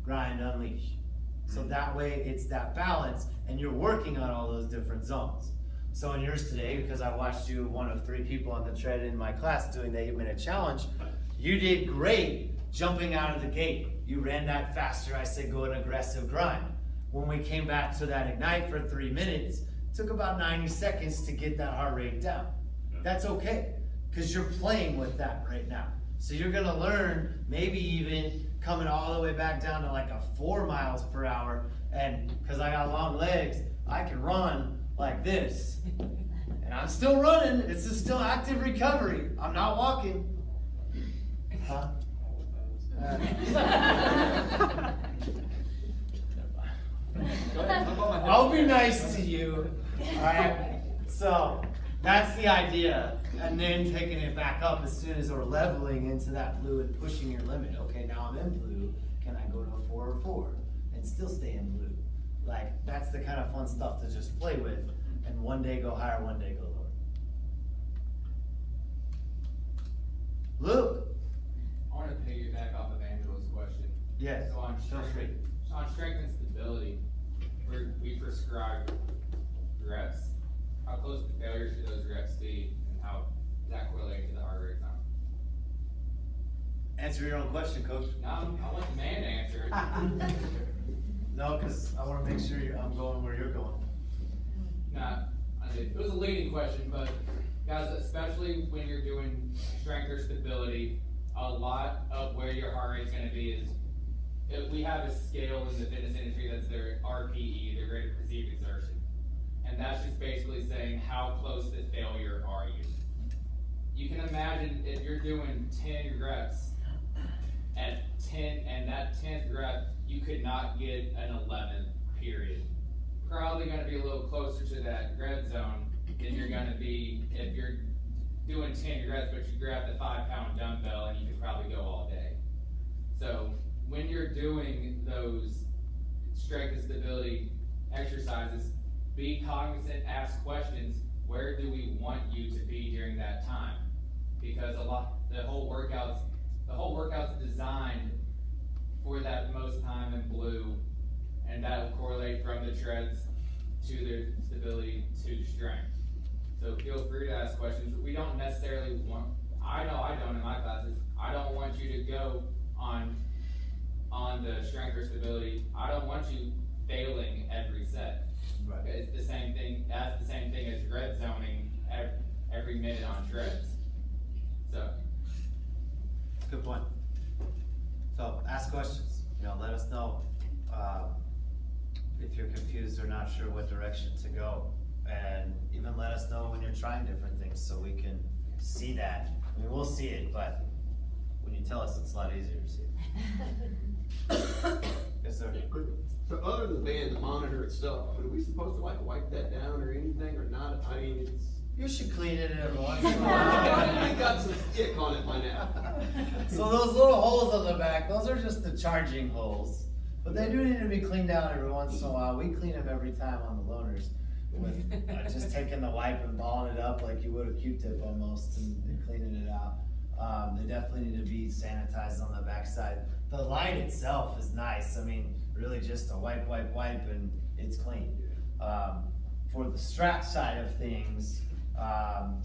grind, unleash. So that way it's that balance, and you're working on all those different zones. So in yours today, because I watched you, one of 3 people on the tread in my class doing the 8-minute challenge, you did great jumping out of the gate. You ran that faster. I said go an aggressive grind. When we came back to that ignite for 3 minutes, it took about 90 seconds to get that heart rate down. That's okay, because you're playing with that right now. So you're gonna learn, maybe even coming all the way back down to like a 4 miles per hour, and because I got long legs, I can run like this. And I'm still running, it's still active recovery. I'm not walking. Huh? I'll be nice to you. Alright? So that's the idea. And then taking it back up as soon as we're leveling into that blue and pushing your limit. Okay, now I'm in blue. Can I go to a 4 or 4 and still stay in blue? Like, that's the kind of fun stuff to just play with. And one day go higher, one day go lower. Luke. I want to piggyback off of Angela's question. Yes. So on Feel free. strength and stability, we prescribe reps. How close to failure should those reps be, and how does that correlate to the heart rate time? Answer your own question, Coach. No, I want the man to answer it. No, because I want to make sure I'm going where you're going. Nah, it was a leading question, but guys, especially when you're doing strength or stability, a lot of where your heart rate's going to be is, we have a scale in the fitness industry that's their RPE, their rate of perceived exertion. And that's just basically saying how close to failure are you. You can imagine if you're doing 10 reps at 10, and that 10th rep, you could not get an 11th period. Probably going to be a little closer to that red zone than you're going to be if you're doing 10 reps, but you grab the 5-pound dumbbell and you could probably go all day. So when you're doing those strength and stability exercises, be cognizant, ask questions, where do we want you to be during that time? Because the whole workout's designed for that most time in blue, and that will correlate from the treads to their stability to strength. So feel free to ask questions. We don't necessarily want, I know I don't in my classes, I don't want you to go on the strength or stability. I don't want you failing every set. Right. It's the same thing, that's the same thing as red zoning every minute on treads. So. Good point. So ask questions. Let us know if you're confused or not sure what direction to go, and even let us know when you're trying different things so we can see that. I mean, we'll see it, but when you tell us, it's a lot easier to see it. Yes, sir. So other than the band, the monitor itself, are we supposed to like wipe that down or anything or not? I mean, it's. You should clean it every once in a while. You got some stick on it by now. So those little holes on the back, those are just the charging holes. But they do need to be cleaned out every once in a while. We clean them every time on the loaners with just taking the wipe and balling it up like you would a Q-tip almost and cleaning it out. They definitely need to be sanitized on the backside. The light itself is nice. I mean, really just a wipe and it's clean. For the strap side of things,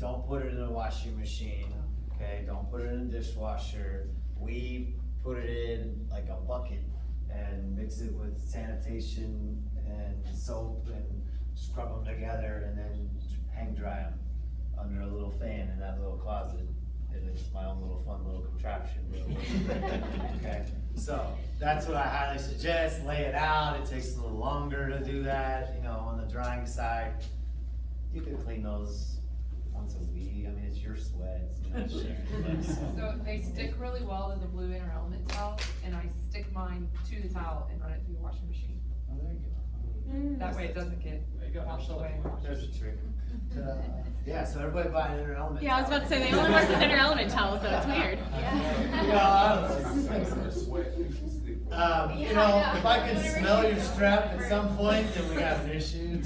don't put it in a washing machine, okay? Don't put it in a dishwasher. We put it in like a bucket and mix it with sanitation and soap and scrub them together and then hang dry them under a little fan in that little closet. And it's my own little fun little contraption. Okay, so that's what I highly suggest. Lay it out. It takes a little longer to do that. On the drying side, you can clean those once a week. I mean, it's your sweats. So they stick really well to the blue inner element towel, and I stick mine to the towel and run it through the washing machine. Oh, there you go. That way it doesn't get washed away. There's a trick. Yeah, so everybody buy an inner element. Yeah, I was about to say they only work with inner element towels, so it's weird. If I could smell your strap at some point, then we got an issue.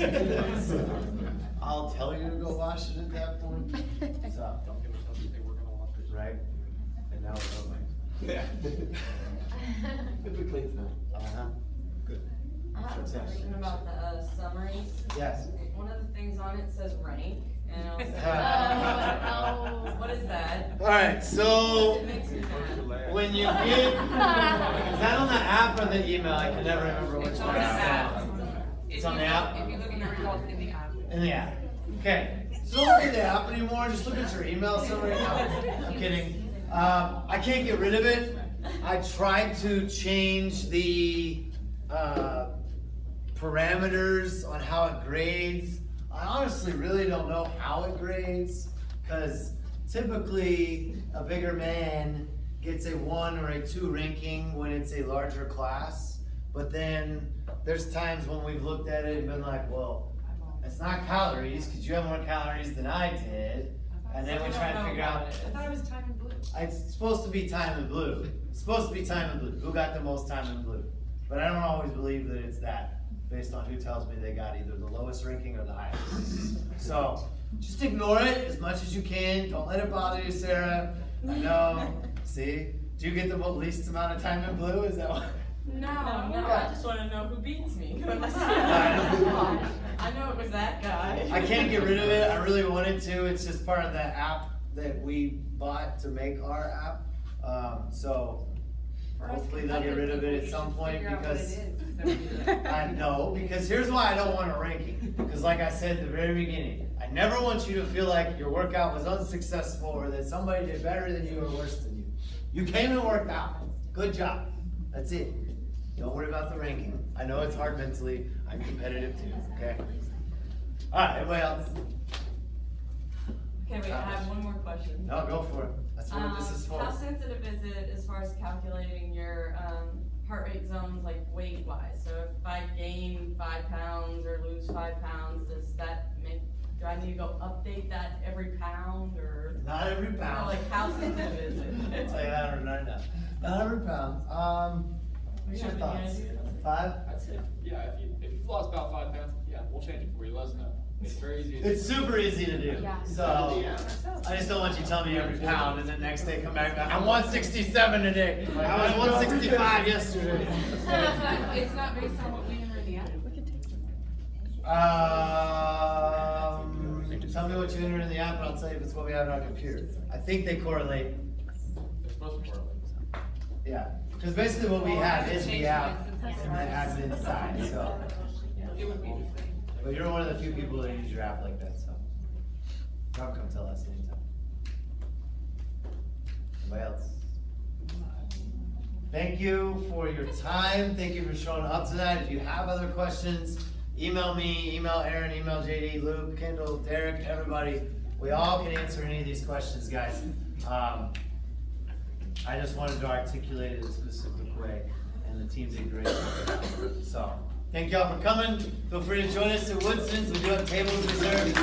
I'll tell you to go wash it at that point. So, right? And now we're over. Yeah. Good we clean tonight. Uh-huh. I have a question about the summaries. Yes. One of the things on it says rank, and I was like, Oh, what is that? Alright, so It makes me mad. when you get, is that on the app or the email? I can never remember which It's one on the it's app. on. It's on the app? If you look at the results in the app. In the app. Okay. So don't look at the app anymore, just look at your email summary. No, I'm kidding. I can't get rid of it. I tried to change the parameters on how it grades. I honestly really don't know how it grades, because typically a bigger man gets a 1 or a 2 ranking when it's a larger class. But then there's times when we've looked at it and been like, well, it's not calories, because you have more calories than I did. And then we try to figure out. I thought it was time in blue. It's supposed to be time in blue. It's supposed to be time in blue. Who got the most time in blue? But I don't always believe that it's that, based on who tells me they got either the lowest ranking or the highest. So just ignore it as much as you can. Don't let it bother you, Sarah. I know. See? Do you get the least amount of time in blue? Is that what? No, I just want to know who beats me. I I know it was that guy. I can't get rid of it. I really wanted to. It's just part of the app that we bought to make our app. So hopefully they'll get rid of it at some point, because I know, because here's why I don't want a ranking. Because like I said at the very beginning, I never want you to feel like your workout was unsuccessful or that somebody did better than you or worse than you. You came and worked out. Good job. That's it. Don't worry about the ranking. I know it's hard mentally. I'm competitive too, okay? Alright, everybody else? Okay, wait, I have one more question. No, go for it. That's what this is for. How sensitive is it as far as calculating your heart rate zones, like weight wise? So if I gain 5 pounds or lose 5 pounds, does that make, do I need to go update that every pound, or? Not every pound. Like, how sensitive is it? I'll tell you that right now. Not every pound. What's your thoughts? 5? I'd say, yeah, if you've lost about 5 pounds, yeah, we'll change it for you, let us know. It's very easy. It's super easy to do. Yeah. So, I just don't want you telling me every pound and then next day come back, I'm 167 today. I was 165 yesterday. It's not based on what we enter in the app? Tell me what you enter in the app and I'll tell you if it's what we have on our computer. I think they correlate. They're supposed to correlate. Yeah. Because basically what we have is the app and then has it inside, so. It would be the same. But you're one of the few people that use your app like that, so. Come tell us anytime. Anybody else? Thank you for your time. Thank you for showing up tonight. If you have other questions, email me, email Aaron, email JD, Luke, Kendall, Derek, everybody. We all can answer any of these questions, guys. I just wanted to articulate it a specific way, and the team did great. So, thank y'all for coming. Feel free to join us at Woodson's. We do have tables reserved.